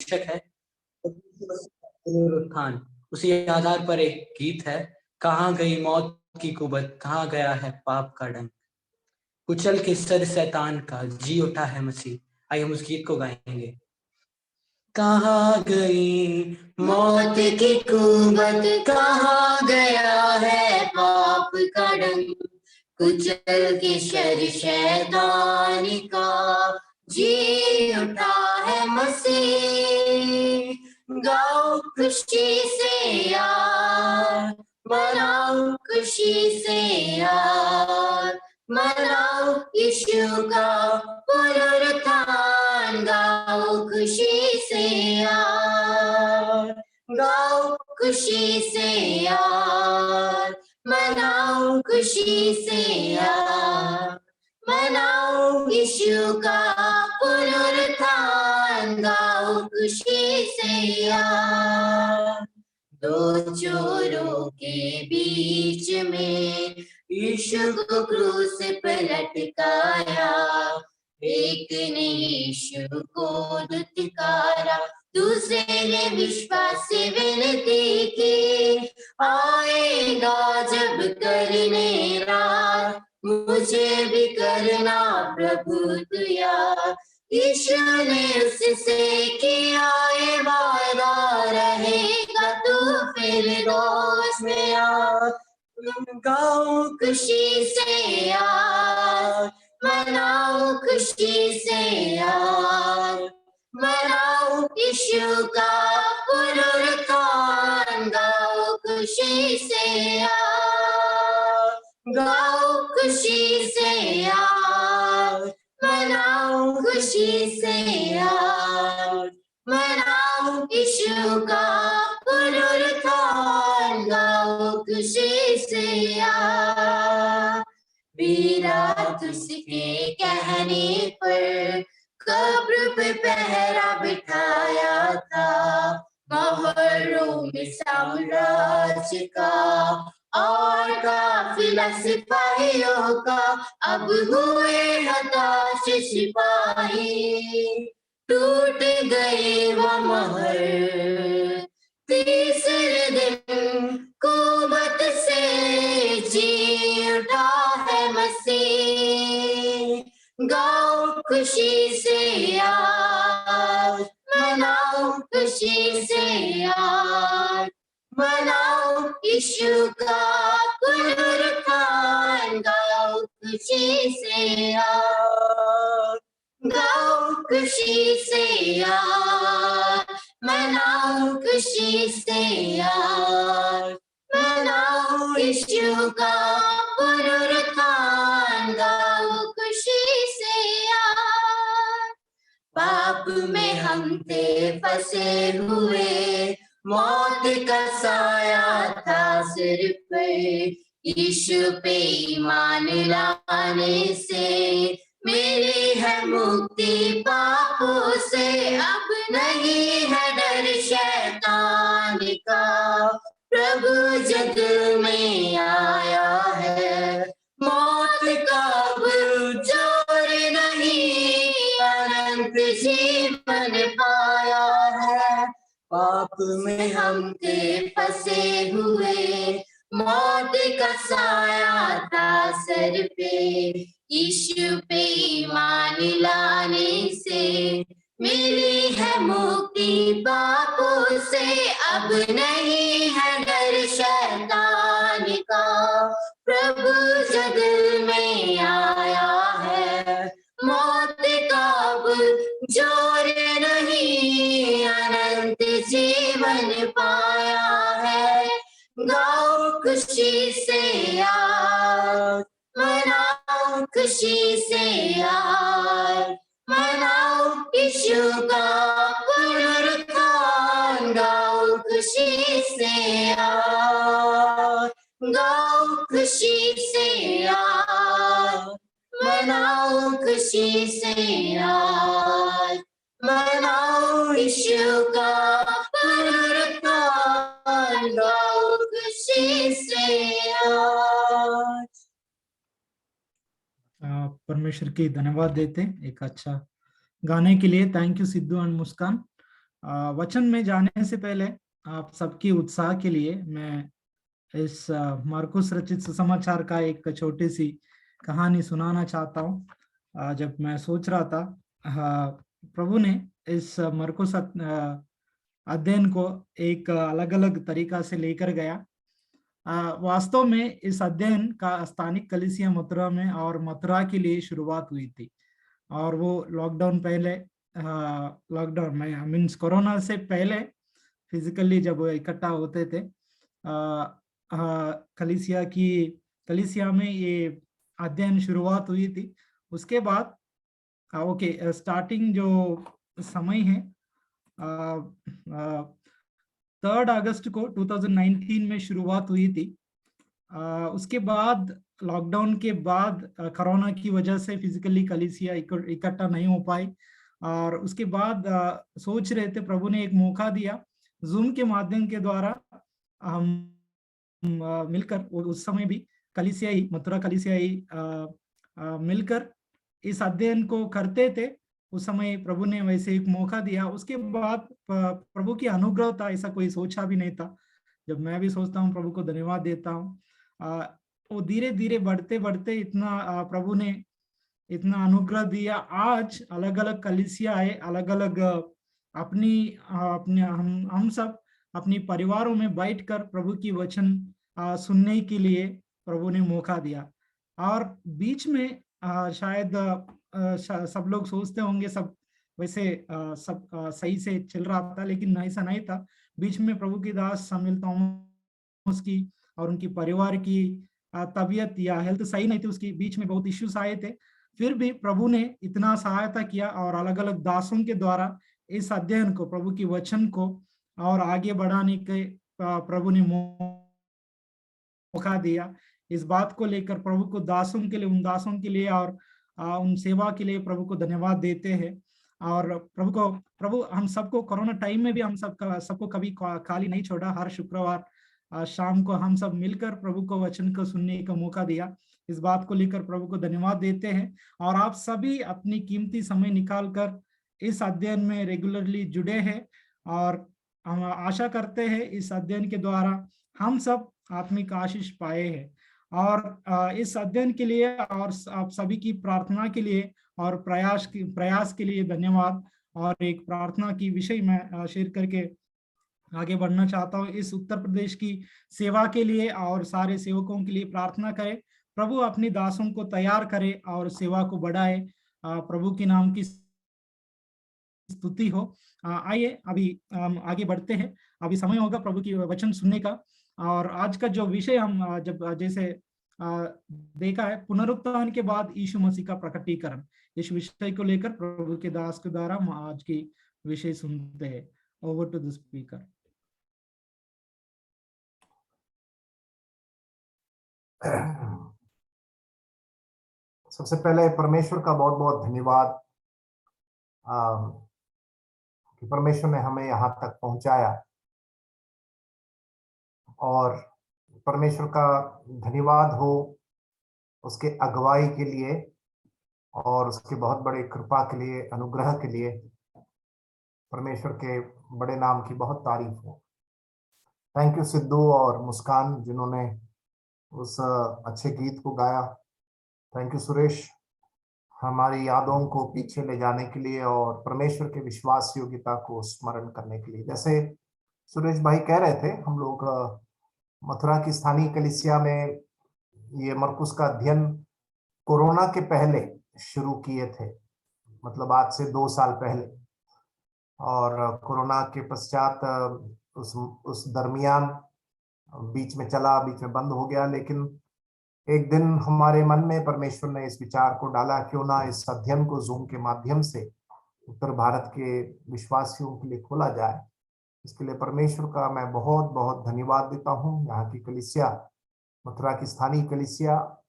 शीर्षक है पुनरुत्थान। उसी आधार पर एक गीत है, कहाँ गई मौत की कुबत, कहाँ गया है पाप का डंक, कुचल के सर शैतान का, जी उठा है मसीह। आइए हम उस गीत को गाएंगे। कहाँ गई मौत की कुबत, कहाँ गया है पाप का डंक, कुचल के सर शैतान का, जी उठा है मसीह। गाओ खुशी से यार, मनाओ खुशी से यार, मनाओ यीशु का पुनरुत्थान। गाओ खुशी से यार, गाओ खुशी से यार, मनाओ खुशी से यार, मनाओ यीशु का पुनरुत्थान। गाओ खुशी से यार। दो चोरों के बीच में यीशु को क्रूस पर लटकाया, एक ने यीशु को दुत्कारा, दूसरे ने विश्वास से विनती की, आएगा जब करने रात, मुझे भी करना प्रभु तू याद। यीशु ने उससे किया ये वादा, रहेगा तू फिर रोज में आ। गाओ खुशी से यार, मनाओ खुशी से यार, मनाओ यीशु का पुनरुत्थान। गाओ खुशी से यार, गाओ खुशी से यार, मनाओ खुशी से यार, मनाओ यीशु का पुनरुत्थान। गाओ खुशी से यार। पीलातुस उसके कहने पर कब्र पे पहरा बिठाया था, मोहरों में साम्राज्य का और काफिला सिपाहियों का। अब हुए हताश सिपाही, टूट गए वो मोहर, तीसरे दिन कुबत से जी उठा है मसीह। गाओ खुशी से यार, मनाओ खुशी से यार, मनाओ यीशु का पुनरुत्थान। गाओ खुशी से यार, गाओ खुशी से यार, मनाओ खुशी से यार, मनाओ यीशु का पुनरुत्थान। गाओ खुशी से यार। पाप में हम थे फंसे हुए, मौत का साया था सिर पे, यीशु पे ईमान लाने से मेरी है मुक्ति पापों से। अब नहीं है डर शैतान का, प्रभु जग में आया है। मौत का अब जोर नहीं, अनंत जीवन पाया है। पाप में हम थे फंसे हुए, मौत का साया था सर पे, यीशु पे ईमान लाने से मिली है मुक्ति पापों से। अब नहीं है डर शैतान का, प्रभु जग में आया है। मौत का अब जोर नहीं, अनंत जीवन पाया है। गाओ खुशी से यार, मनाओ खुशी से यार, मनाओ यीशु का पुनरुत्थान। गाओ खुशी से यार, गाओ खुशी से यार, मनाओ खुशी से यार, मनाओ यीशु का पुनरुत्थान। गाओ खुशी से यार। परमेश्वर की धन्यवाद देते हैं एक अच्छा गाने के लिए। थैंक यू सिद्धू एंड मुस्कान। वचन में जाने से पहले आप सबकी उत्साह के लिए मैं इस मार्कुस रचित सुसमाचार का एक छोटी सी कहानी सुनाना चाहता हूँ। जब मैं सोच रहा था, प्रभु ने इस मार्कुस अध्ययन को एक अलग अलग तरीका से लेकर गया। वास्तव में इस अध्ययन का स्थानिक कलीसिया मथुरा में और मथुरा के लिए शुरुआत हुई थी, और वो लॉकडाउन पहले, लॉकडाउन में मीन्स कोरोना से पहले फिजिकली जब वो इकट्ठा होते थे, कलीसिया में ये अध्ययन शुरुआत हुई थी। उसके बाद ओके, स्टार्टिंग जो समय है 3 अगस्त को 2019 में शुरुआत हुई थी। उसके बाद लॉकडाउन के बाद कोरोना की वजह से फिजिकली कलीसिया इकट्ठा नहीं हो पाई, और उसके बाद सोच रहे थे, प्रभु ने एक मौका दिया जूम के माध्यम के द्वारा हम मिलकर, उस समय भी कलीसियाई मथुरा कलीसियाई मिलकर इस अध्ययन को करते थे। उस समय प्रभु ने वैसे एक मौका दिया। उसके बाद प्रभु की अनुग्रह था, ऐसा कोई सोचा भी नहीं था। जब मैं भी सोचता हूँ, प्रभु को धन्यवाद देता हूँ। वो धीरे धीरे बढ़ते बढ़ते इतना प्रभु ने इतना अनुग्रह दिया। आज अलग अलग कलीसिया है, अलग अलग अपनी अपने हम सब अपनी परिवारों में बैठकर प्रभु की वचन सुनने के लिए प्रभु ने मौका दिया। और बीच में शायद सब लोग सोचते होंगे सब वैसे सब सही से चल रहा था, लेकिन ऐसा नहीं था। बीच में प्रभु की दास शामिल थॉमस की और उनकी परिवार की तबीयत या हेल्थ सही नहीं थी, उसकी बीच में बहुत इश्यूज आए थे। फिर भी प्रभु ने इतना सहायता किया, और अलग अलग दासों के द्वारा इस अध्ययन को, प्रभु की वचन को और आगे बढ़ाने के प्रभु ने मौका दिया। इस बात को लेकर प्रभु को दासों के लिए, उन दासों के लिए और उन सेवा के लिए प्रभु को धन्यवाद देते हैं। और प्रभु हम सबको कोरोना टाइम में भी हम सबको कभी खाली नहीं छोड़ा। हर शुक्रवार शाम को हम सब मिलकर प्रभु को वचन को सुनने का मौका दिया। इस बात को लेकर प्रभु को धन्यवाद देते हैं। और आप सभी अपनी कीमती समय निकालकर इस अध्ययन में रेगुलरली जुड़े हैं, और हम आशा करते हैं इस अध्ययन के द्वारा हम सब आत्मिक आशीष पाए हैं। और इस अध्ययन के लिए और आप सभी की प्रार्थना के लिए और प्रयास के लिए धन्यवाद। और एक प्रार्थना की विषय में शेयर करके आगे बढ़ना चाहता हूँ। इस उत्तर प्रदेश की सेवा के लिए और सारे सेवकों के लिए प्रार्थना करें, प्रभु अपनी दासों को तैयार करे और सेवा को बढ़ाए। प्रभु के नाम की स्तुति हो। आइए अभी हम आगे बढ़ते हैं। अभी समय होगा प्रभु की वचन सुनने का। और आज का जो विषय हम जब जैसे देखा है, पुनरुत्थान के बाद यीशु मसीह का प्रकटीकरण, इस विषय को लेकर प्रभु के दास के द्वारा हम आज की विषय सुनते हैं। Over to the speaker. सबसे पहले परमेश्वर का बहुत बहुत धन्यवाद कि परमेश्वर ने हमें यहाँ तक पहुंचाया, और परमेश्वर का धन्यवाद हो उसके अगुवाई के लिए और उसके बहुत बड़े कृपा के लिए, अनुग्रह के लिए। परमेश्वर के बड़े नाम की बहुत तारीफ हो। थैंक यू सिद्धू और मुस्कान जिन्होंने उस अच्छे गीत को गाया। थैंक यू सुरेश हमारी यादों को पीछे ले जाने के लिए और परमेश्वर के विश्वास योग्यता को स्मरण करने के लिए। जैसे सुरेश भाई कह रहे थे, हम लोग मथुरा की स्थानीय कलीसिया में ये मरकुस का अध्ययन कोरोना के पहले शुरू किए थे, मतलब आज से 2 साल पहले। और कोरोना के पश्चात उस दरमियान बीच में चला, बीच में बंद हो गया। लेकिन एक दिन हमारे मन में परमेश्वर ने इस विचार को डाला, क्यों ना इस अध्ययन को जूम के माध्यम से उत्तर भारत के विश्वासियों के लिए खोला जाए। इसके लिए परमेश्वर का मैं बहुत बहुत धन्यवाद देता हूँ। यहाँ की कलीसिया, मथुरा की स्थानीय कलीसिया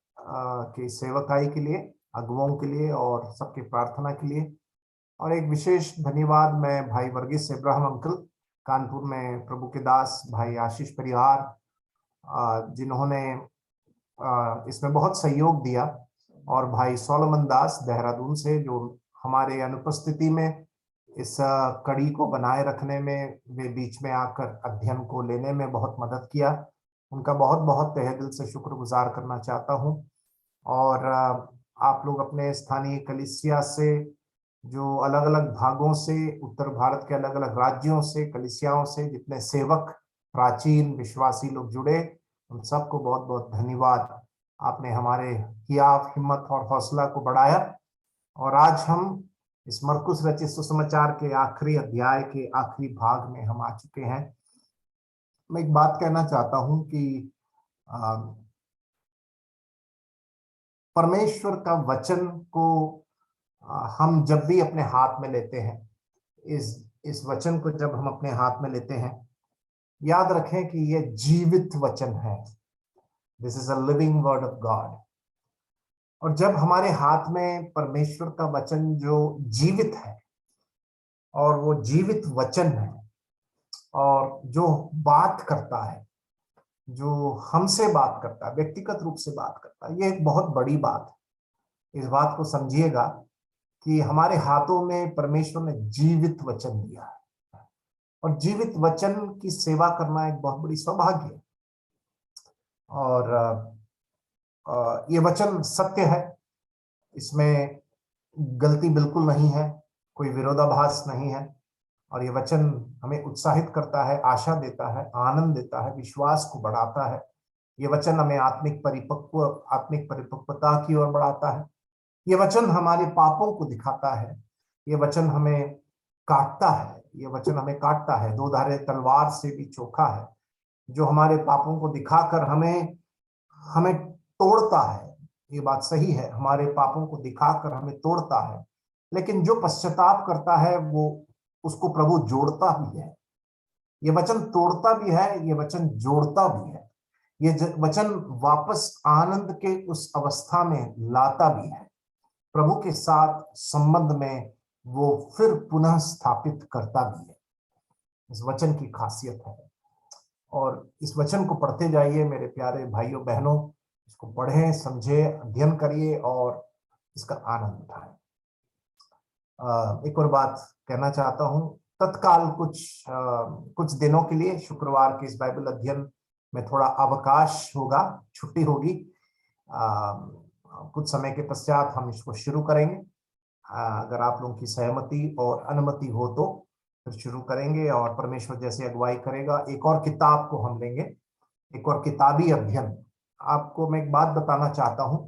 के सेवकाई के लिए, अगुवाओं के लिए और सबके प्रार्थना के लिए। और एक विशेष धन्यवाद मैं भाई वर्गीस इब्राहिम अंकल, कानपुर में प्रभु के दास भाई आशीष परिहार, जिन्होंने इसमें बहुत सहयोग दिया, और भाई सोलोमन दास देहरादून से, जो हमारे अनुपस्थिति में इस कड़ी को बनाए रखने में, वे बीच में आकर अध्ययन को लेने में बहुत मदद किया। उनका बहुत बहुत तहे दिल से शुक्रगुजार करना चाहता हूँ। और आप लोग अपने स्थानीय कलीसिया से, जो अलग अलग भागों से, उत्तर भारत के अलग अलग राज्यों से, कलीसियाओं से जितने सेवक, प्राचीन विश्वासी लोग जुड़े, उन सबको बहुत बहुत धन्यवाद। आपने हमारे किया हिम्मत और हौसला को बढ़ाया। और आज हम इस मरकुस रचित सुसमाचार के आखिरी अध्याय के आखिरी भाग में हम आ चुके हैं। मैं एक बात कहना चाहता हूं कि परमेश्वर का वचन को हम जब भी अपने हाथ में लेते हैं, इस वचन को जब हम अपने हाथ में लेते हैं, याद रखें कि यह जीवित वचन है। This is a living word of God. और जब हमारे हाथ में परमेश्वर का वचन जो जीवित है, और वो जीवित वचन है, और जो बात करता है, जो हमसे बात करता है, व्यक्तिगत रूप से बात करता है, ये एक बहुत बड़ी बात है। इस बात को समझिएगा कि हमारे हाथों में परमेश्वर ने जीवित वचन दिया है, और जीवित वचन की सेवा करना एक बहुत बड़ी सौभाग्य है। और ये वचन सत्य है, इसमें गलती बिल्कुल नहीं है, कोई विरोधाभास नहीं है। और ये वचन हमें उत्साहित करता है, आशा देता है, आनंद देता है, विश्वास को बढ़ाता है। ये वचन हमें आत्मिक परिपक्वता की ओर बढ़ाता है। ये वचन हमारे पापों को दिखाता है। ये वचन हमें काटता है। ये वचन हमें काटता है, दो धारे तलवार से भी चोखा है, जो हमारे पापों को दिखाकर हमें तोड़ता है। ये बात सही है, हमारे पापों को दिखाकर हमें तोड़ता है, लेकिन जो पश्चाताप करता है वो उसको प्रभु जोड़ता भी है। ये वचन तोड़ता भी है, ये वचन जोड़ता भी है। ये वचन वापस आनंद के उस अवस्था में लाता भी है, प्रभु के साथ संबंध में वो फिर पुनः स्थापित करता भी है। इस वचन की खासियत है। और इस वचन को पढ़ते जाइए मेरे प्यारे भाइयों बहनों, इसको पढ़ें, समझे, अध्ययन करिए और इसका आनंद उठाएं। एक और बात कहना चाहता हूं, तत्काल कुछ दिनों के लिए शुक्रवार के इस बाइबल अध्ययन में थोड़ा अवकाश होगा, छुट्टी होगी। कुछ समय के पश्चात हम इसको शुरू करेंगे। अगर आप लोगों की सहमति और अनुमति हो तो फिर शुरू करेंगे, और परमेश्वर जैसे अगुवाई करेगा एक और किताब को हम लेंगे, एक और किताबी अध्ययन। आपको मैं एक बात बताना चाहता हूं,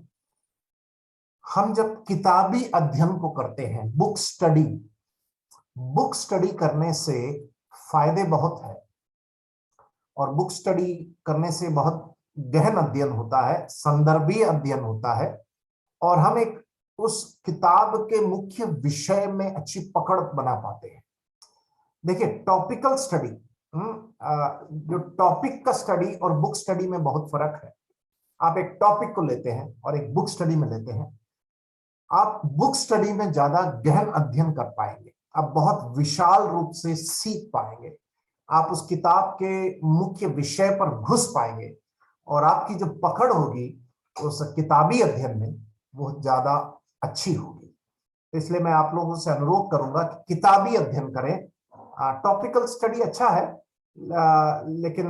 हम जब किताबी अध्ययन को करते हैं, बुक स्टडी करने से फायदे बहुत है, और बुक स्टडी करने से बहुत गहन अध्ययन होता है, संदर्भीय अध्ययन होता है, और हम एक उस किताब के मुख्य विषय में अच्छी पकड़ बना पाते हैं। देखिए, टॉपिकल स्टडी, जो टॉपिक का स्टडी और बुक स्टडी में बहुत फर्क है। आप एक टॉपिक को लेते हैं और एक बुक स्टडी में लेते हैं, आप बुक स्टडी में ज्यादा गहन अध्ययन कर पाएंगे, आप बहुत विशाल रूप से सीख पाएंगे, आप उस किताब के मुख्य विषय पर घुस पाएंगे, और आपकी जो पकड़ होगी उस किताबी अध्ययन में वो ज्यादा अच्छी होगी। इसलिए मैं आप लोगों से अनुरोध करूंगा कि किताबी अध्ययन करें। टॉपिकल स्टडी अच्छा है, लेकिन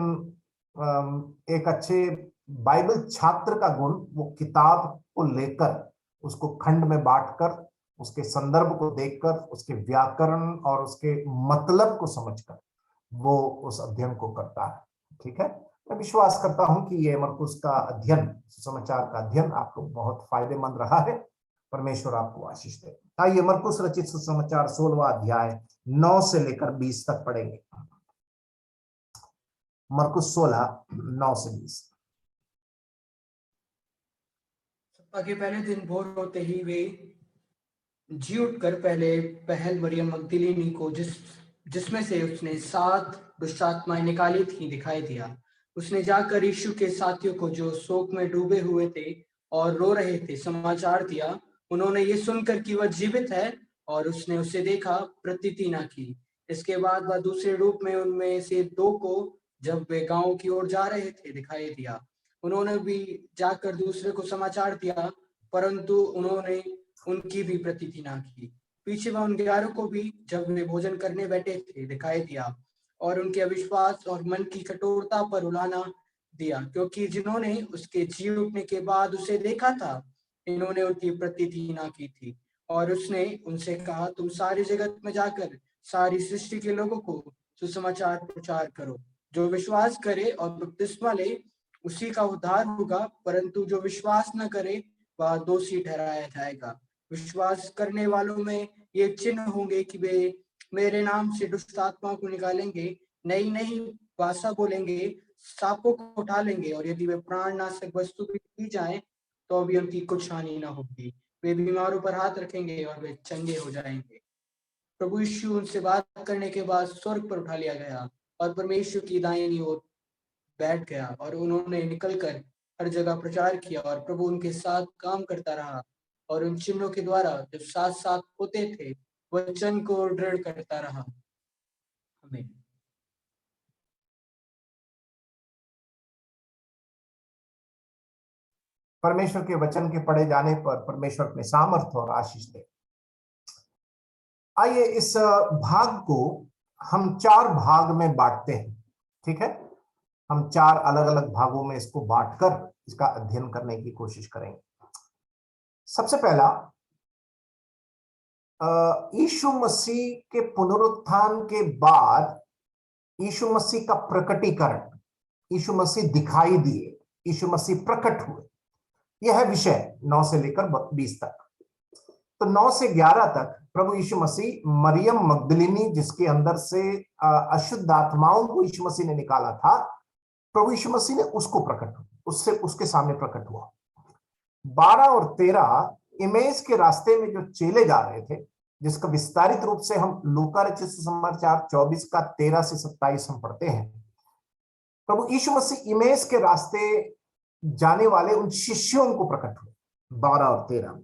एक अच्छे बाइबल छात्र का गुण वो किताब को लेकर, उसको खंड में बांटकर, उसके संदर्भ को देखकर, उसके व्याकरण और उसके मतलब को समझकर वो उस अध्ययन को करता है। ठीक है, मैं विश्वास करता हूं कि ये मरकुस का अध्ययन, सुसमाचार का अध्ययन आपको बहुत फायदेमंद रहा है। परमेश्वर आपको आशीष दे। आइए मरकुस रचित सुसमाचार 16वां अध्याय 9 से लेकर 20 तक पढ़ेंगे। मरकुस 16 9 से 20। सप्ताह के पहले दिन भोर होते ही वे जी उठकर पहल मरियम मगदलिनी को, जिसमें से उसने 7 दुष्ट आत्माएं निकाली थी, दिखाई दिया। उसने जाकर यीशु के साथियों को, जो शोक में डूबे हुए थे और रो रहे थे, समाचार दिया। उन्होंने ये सुनकर कि वह जीवित है और उसने उसे देखा, प्रतीति न की। इसके बाद वह दूसरे रूप में उनमें से 2 को, जब वे गांव की ओर जा रहे थे, दिखाई दिया। उन्होंने भी जाकर दूसरे को समाचार दिया, परंतु उन्होंने उनकी भी प्रतीति न की। पीछे वह उन 11 को भी जब वे भोजन करने बैठे थे दिखाई दिया और उनके अविश्वास और मन की कठोरता पर उलाना दिया, क्योंकि जिन्होंने उसके जी उठने के बाद उसे देखा था, इन्होंने उनकी प्रतीति ना की थी। और उसने उनसे कहा, तुम सारी जगत में जाकर सारी सृष्टि के लोगों को सुसमाचार प्रचार करो। जो विश्वास करे और बपतिस्मा ले उसी का उद्धार होगा, परंतु जो विश्वास न करे वह दोषी ठहराया जाएगा। विश्वास करने वालों में ये चिन्ह होंगे कि वे मेरे नाम से दुष्ट आत्माओं को निकालेंगे, नई नई भाषा बोलेंगे, सांपों को उठा लेंगे, और यदि वे प्राणनाशक वस्तु भी पी जाएं तो भी उनकी कुछ हानि न होगी। वे बीमारों पर हाथ रखेंगे और वे चंगे हो जाएंगे। प्रभु यीशु उनसे बात करने के बाद स्वर्ग पर उठा लिया गया और परमेश्वर की दाहिनी ओर बैठ गया, और उन्होंने निकलकर हर जगह प्रचार किया और प्रभु उनके साथ काम करता रहा और उन चिन्हों के द्वारा जब साथ साथ होते थे वचन को दृढ़ करता रहा। आमीन। परमेश्वर के वचन के पढ़े जाने पर परमेश्वर अपने सामर्थ्य और आशीष दे। आइए इस भाग को हम 4 भाग में बांटते हैं, ठीक है। हम 4 अलग अलग भागों में इसको बांटकर इसका अध्ययन करने की कोशिश करेंगे। सबसे पहला, यीशु मसीह के पुनरुत्थान के बाद यीशु मसीह का प्रकटीकरण, यीशु मसीह दिखाई दिए, यीशु मसीह प्रकट हुए, यह है विषय 9 से लेकर 20 तक। तो 9 से 11 तक प्रभु यीशु मसीह मरियम मगदलिनी, जिसके अंदर से अशुद्ध आत्माओं को यीशु मसीह ने निकाला था, प्रभु यीशु मसीह ने उसको उसके सामने प्रकट हुआ। 12 और 13 इमेज के रास्ते में जो चेले जा रहे थे, जिसका विस्तारित रूप से हम लूका रचित सुसमाचार 24 का 13 से 27 हम पढ़ते हैं। प्रभु यीशु मसीह इमेज के रास्ते जाने वाले उन शिष्यों को प्रकट हुए। 12 और 13,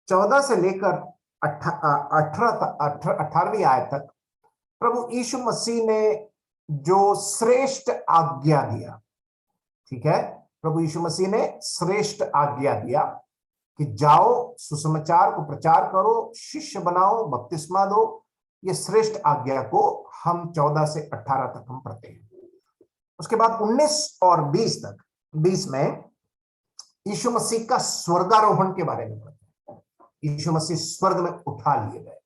14 से लेकर 18वीं आयत तक प्रभु यीशु मसीह ने जो श्रेष्ठ आज्ञा दिया, ठीक है, प्रभु यीशु मसीह ने श्रेष्ठ आज्ञा दिया कि जाओ, सुसमाचार को प्रचार करो, शिष्य बनाओ, बपतिस्मा दो। ये श्रेष्ठ आज्ञा को हम 14 से 18 तक हम पढ़ते हैं। उसके बाद 19 और 20 तक, 20 में यीशु मसीह का स्वर्गारोहण के बारे में पढ़ते हैं। यीशु मसीह स्वर्ग में उठा लिए गए।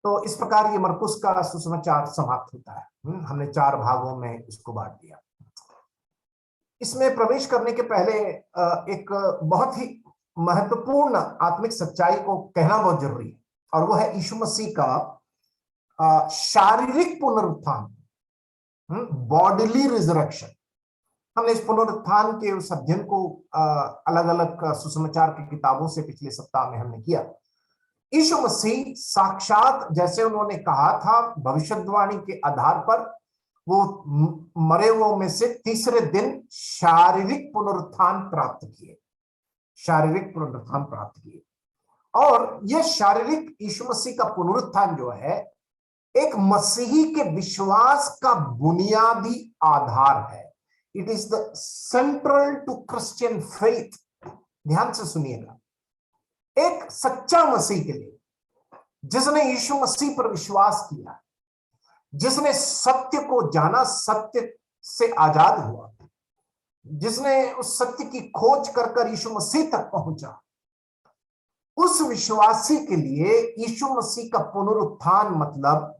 तो इस प्रकार ये मरकुस का सुसमाचार समाप्त होता है। हमने 4 भागों में इसको बांट दिया। इसमें प्रवेश करने के पहले एक बहुत ही महत्वपूर्ण आत्मिक सच्चाई को कहना बहुत जरूरी है, और वो है यीशु मसीह का शारीरिक पुनरुत्थान, बॉडीली रिजरेक्शन। हमने इस पुनरुत्थान के उस अध्ययन को अलग अलग सुसमाचार की किताबों से पिछले सप्ताह में हमने किया। यीशु मसीह साक्षात, जैसे उन्होंने कहा था भविष्यवाणी के आधार पर, वो मरे हुओं में से तीसरे दिन शारीरिक पुनरुत्थान प्राप्त किए, शारीरिक पुनरुत्थान प्राप्त किए। और यह शारीरिक यीशु मसीह का पुनरुत्थान जो है, एक मसीही के विश्वास का बुनियादी आधार है। It is the central to Christian faith. ध्यान से सुनिएगा, एक सच्चा मसीह के लिए, जिसने यीशु मसीह पर विश्वास किया, जिसने सत्य को जाना, सत्य से आजाद हुआ, जिसने उस सत्य की खोज कर कर यीशु मसीह तक पहुंचा, उस विश्वासी के लिए यीशु मसीह का पुनरुत्थान मतलब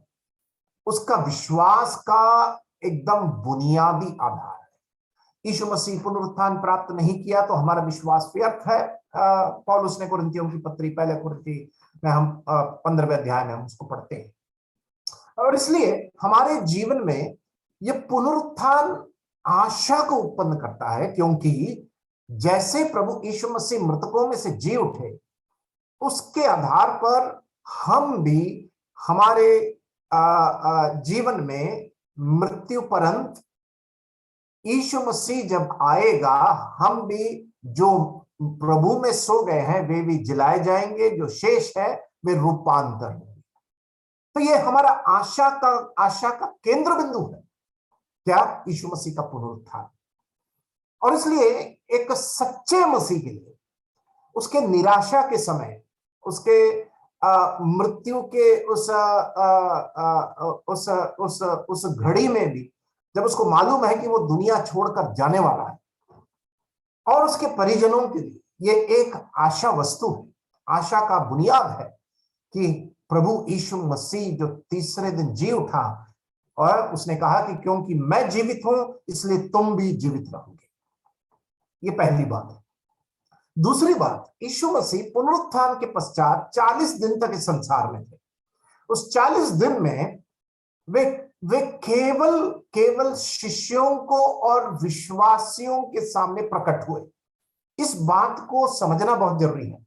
उसका विश्वास का एकदम बुनियादी आधार है। यीशु मसीह पुनरुत्थान प्राप्त नहीं किया तो हमारा विश्वास व्यर्थ है। पौलुस ने कुरिन्थियों की पत्री, पहले कुरिन्थी में हम 15वें अध्याय में हम उसको पढ़ते हैं। और इसलिए हमारे जीवन में यह पुनरुत्थान आशा को उत्पन्न करता है, क्योंकि जैसे प्रभु यीशु मसीह मृतकों में से जी उठे, उसके आधार पर हम भी हमारे जीवन में मृत्यु पर्यंत यीशु मसीह जब आएगा, हम भी जो प्रभु में सो गए हैं वे भी जिलाए जाएंगे, जो शेष है वे रूपांतर होंगे। तो ये हमारा आशा का केंद्र बिंदु है, क्या? यीशु मसीह का पुनरुत्थान। और इसलिए एक सच्चे मसीह के लिए उसके निराशा के समय, उसके मृत्यु के उस घड़ी में भी, जब उसको मालूम है कि वो दुनिया छोड़कर जाने वाला है, और उसके परिजनों के लिए ये एक आशा वस्तु है, आशा का बुनियाद है कि प्रभु यीशु मसीह जो तीसरे दिन जी उठा, और उसने कहा कि क्योंकि मैं जीवित हूं इसलिए तुम भी जीवित रहोगे। ये पहली बात है। दूसरी बात, यीशु मसीह पुनरुत्थान के पश्चात 40 दिन तक इस संसार में थे। उस 40 दिन में वे केवल शिष्यों को और विश्वासियों के सामने प्रकट हुए। इस बात को समझना बहुत जरूरी है।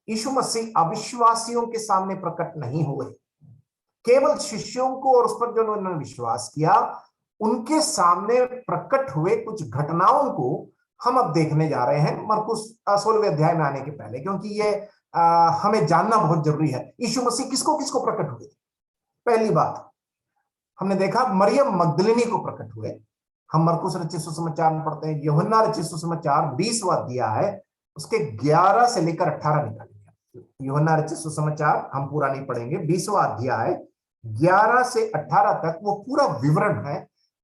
यीशु मसीह अविश्वासियों के सामने प्रकट नहीं हुए, केवल शिष्यों को और उस पर जो उन्होंने विश्वास किया उनके सामने प्रकट हुए। कुछ घटनाओं को हम अब देखने जा रहे हैं मरकुस 16वें अध्याय में आने के पहले, क्योंकि ये हमें जानना बहुत जरूरी है यीशु मसीह किसको किसको प्रकट हुए। पहली बात हमने देखा, मरियम मगदलिनी को प्रकट हुए। हम मरकुस रचित सुसमाचार में पढ़ते हैं, यूहन्ना रचित सुसमाचार 20वां अध्याय है, उसके 11 से लेकर 18 निकालेंगे। यूहन्ना रचित सुसमाचार हम पूरा नहीं पढ़ेंगे, 20वां अध्याय 11 से 18 तक वो पूरा विवरण है।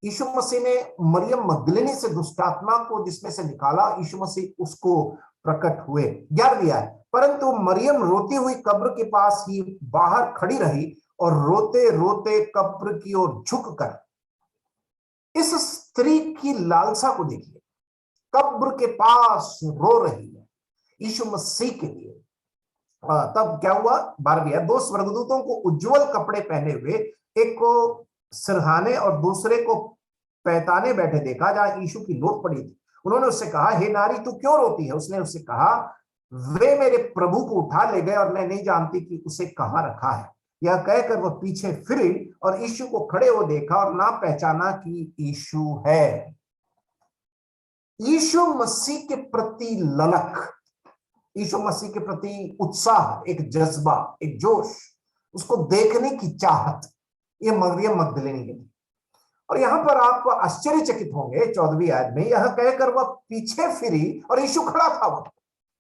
यीशु मसीह ने मरियम मगदलिनी से दुष्टात्मा को जिसमें से निकाला, यीशु मसीह उसको प्रकट हुए। 11वीं आयत, परंतु मरियम रोती हुई कब्र के पास ही बाहर खड़ी रही और रोते रोते कब्र की ओर झुककर, इस स्त्री की लालसा को देखिए, कब्र के पास रो रही है यीशु मसीह के लिए। तब क्या हुआ, 12वीं आयत, 2 स्वर्गदूतों को उज्जवल कपड़े पहने हुए, एक को सिरहाने और दूसरे को पैताने बैठे देखा जहां यीशु की लोथ पड़ी थी। उन्होंने उससे कहा, हे नारी तू क्यों रोती है? उसने उससे कहा, वे मेरे प्रभु को उठा ले गए और मैं नहीं जानती कि उसे कहां रखा है। यह कहकर वह पीछे फिरी और यीशु को खड़े हो देखा और ना पहचाना कि यीशु है। यीशु मसीह के प्रति ललक, यीशु मसीह के प्रति उत्साह, एक जज्बा, एक जोश, उसको देखने की चाहत, ये मरियम मगदलिनी के लिए। और यहां पर आप आश्चर्यचकित होंगे 14वीं आयत में, यह कहकर वह पीछे फिरी और यीशु खड़ा था वह,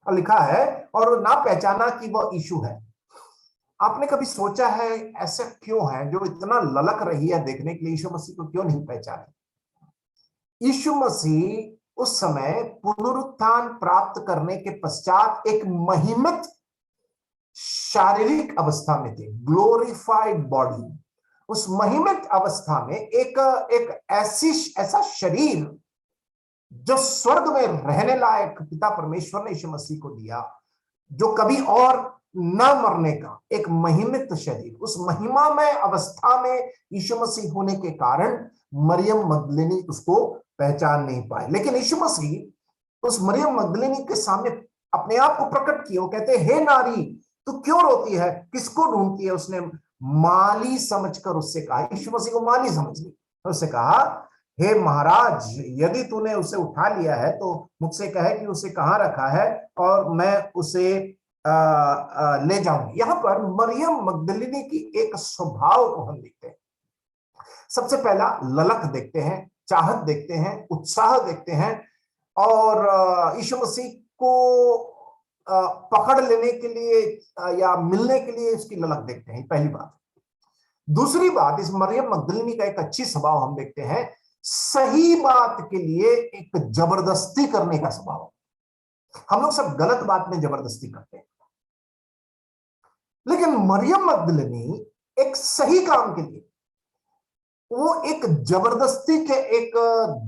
और लिखा है और ना पहचाना कि वह यीशु है। आपने कभी सोचा है ऐसा क्यों है, जो इतना ललक रही है देखने के लिए, यीशु मसीह को क्यों नहीं पहचाने? यीशु मसीह उस समय पुनरुत्थान प्राप्त करने के पश्चात एक महिमित शारीरिक अवस्था में थे, ग्लोरिफाइड बॉडी। उस महिमित अवस्था में एक ऐसा शरीर जो स्वर्ग में रहने लायक पिता परमेश्वर ने यीशु मसीह को दिया, जो कभी और न मरने का एक महिमित शरीर, उस महिमामय अवस्था में यीशु मसीह होने के कारण मरियम मगदलिनी उसको पहचान नहीं पाए। लेकिन यीशु मसीह उस मरियम मगदलिनी के सामने अपने आप को प्रकट किए। वो कहते हैं, हे नारी तू क्यों रोती है, किसको ढूंढती है? उसने माली समझकर उससे कहा, यीशु मसीह को माली समझ ली, उससे कहा, हे महाराज यदि तूने उसे उठा लिया है तो मुझसे कहे कि उसे कहां रखा है और मैं उसे ले जाऊंगी। यहां पर मरियम मगदलिनी की एक स्वभाव को हम देखते हैं। सबसे पहला ललक देखते हैं, चाहत देखते हैं, उत्साह देखते हैं, और यीशु मसीह को पकड़ लेने के लिए या मिलने के लिए इसकी ललक देखते हैं, पहली बात। दूसरी बात, इस मरियम मगदलिनी का एक अच्छी स्वभाव हम देखते हैं, सही बात के लिए एक जबरदस्ती करने का स्वभाव। हम लोग सब गलत बात में जबरदस्ती करते हैं, लेकिन मरियम मगदलिनी एक सही काम के लिए वो एक जबरदस्ती के एक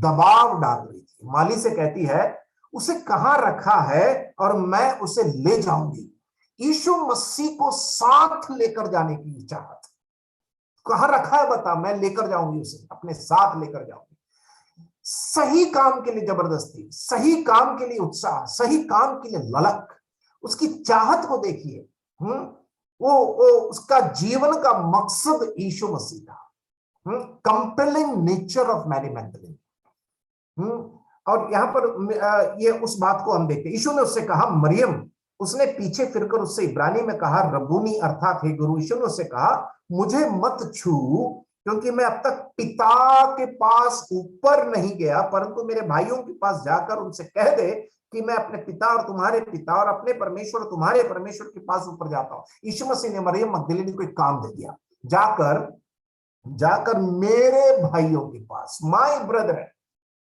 दबाव डाल रही थी। माली से कहती है उसे कहां रखा है और मैं उसे ले जाऊंगी। यीशु मसीह को साथ लेकर जाने की चाहत, कहां रखा है बता, मैं लेकर जाऊंगी उसे, अपने साथ लेकर जाऊंगी। सही काम के लिए जबरदस्ती, सही काम के लिए उत्साह, सही काम के लिए ललक, उसकी चाहत को देखिए। वो उसका जीवन का मकसद यीशु मसीह था। Compelling nature of Mary Magdalene. और यहां पर ये उस बात को हम देखते हैं। यीशु ने उससे कहा मरियम, उसने पीछे फिरकर उससे इब्रानी में कहा रब्बूनी, अर्थात हे गुरु। यीशु ने उससे कहा मुझे मत छू, क्योंकि मैं अब तक पिता के पास ऊपर नहीं गया, परंतु मेरे भाइयों के पास जाकर उनसे कह दे कि मैं अपने पिता और तुम्हारे पिता और अपने परमेश्वर और तुम्हारे परमेश्वर के पास ऊपर जाता हूं। यीशु मसीह ने मरियम मगदलीनी को एक काम दे दिया, जाकर मेरे भाइयों के पास, माय ब्रदर,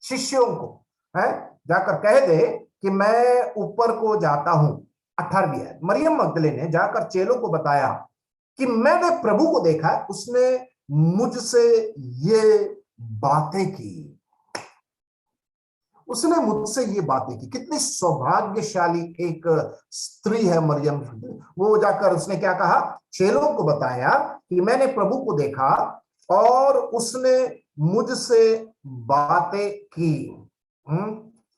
शिष्यों को है, जाकर कह दे कि मैं ऊपर को जाता हूं। 18वीं आयत, मरियम मगदलीनी ने जाकर चेलों को बताया कि मैंने प्रभु को देखा, उसने मुझसे ये बातें की, उसने मुझसे ये बातें की। कितनी सौभाग्यशाली एक स्त्री है मरियम। वो जाकर उसने क्या कहा, चेलों को बताया कि मैंने प्रभु को देखा और उसने मुझसे बातें की।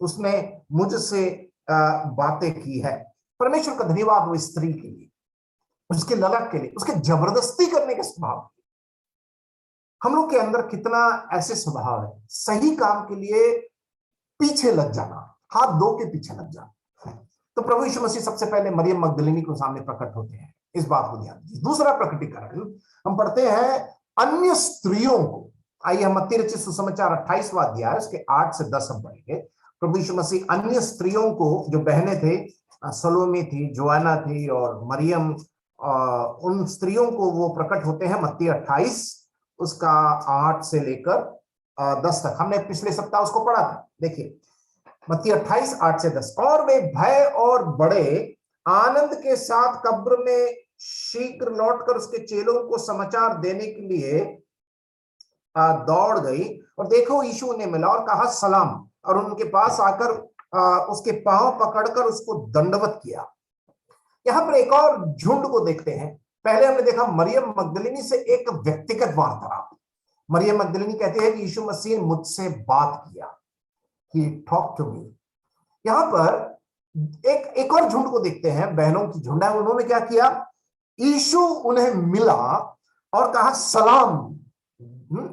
उसने मुझसे बातें की है। परमेश्वर का धन्यवाद वो स्त्री के लिए, उसके ललक के लिए, उसके जबरदस्ती करने के स्वभाव। हम लोग के अंदर कितना ऐसे स्वभाव है, सही काम के लिए पीछे लग जाना, हाथ धो के पीछे लग जाना। तो प्रभु यीशु मसीह सबसे पहले मरियम मगदलीनी के सामने प्रकट होते हैं, इस बात को ध्यान दीजिए। दूसरा प्रकटीकरण हम पढ़ते हैं अन्य स्त्रियों को। आइए हम मत्ती रचित सुसमाचार 28वां अध्याय उसके 8 से 10 हम पढ़ेंगे। प्रभु यीशु मसीह अन्य स्त्रियों को, जो बहनें थे, सलोमी थी, जोआना थी और मरियम, उन स्त्रियों को वो प्रकट होते हैं। मत्ती 28 उसका 8 से लेकर 10 तक, हमने पिछले सप्ताह उसको पढ़ा था। देखिए मत्ती 28 8 से 10, और वे भय और बड़े आनंद के साथ कब्र में शीघ्र लौटकर उसके चेलों को समाचार देने के लिए दौड़ गई, और देखो यीशु ने मिला और कहा सलाम, और उनके पास आकर उसके पांव पकड़कर उसको दंडवत किया। यहां पर एक और झुंड को देखते हैं। पहले हमने देखा मरियम मगदलीनी से एक व्यक्तिगत वार्तालाप। मरियम मगदलीनी कहते हैं कि यीशु मसीह ने मुझसे बात किया, He talked to me। यहां पर एक और झुंड को देखते हैं, बहनों की झुंड है। उन्होंने क्या किया, यीशु उन्हें मिला और कहा सलाम,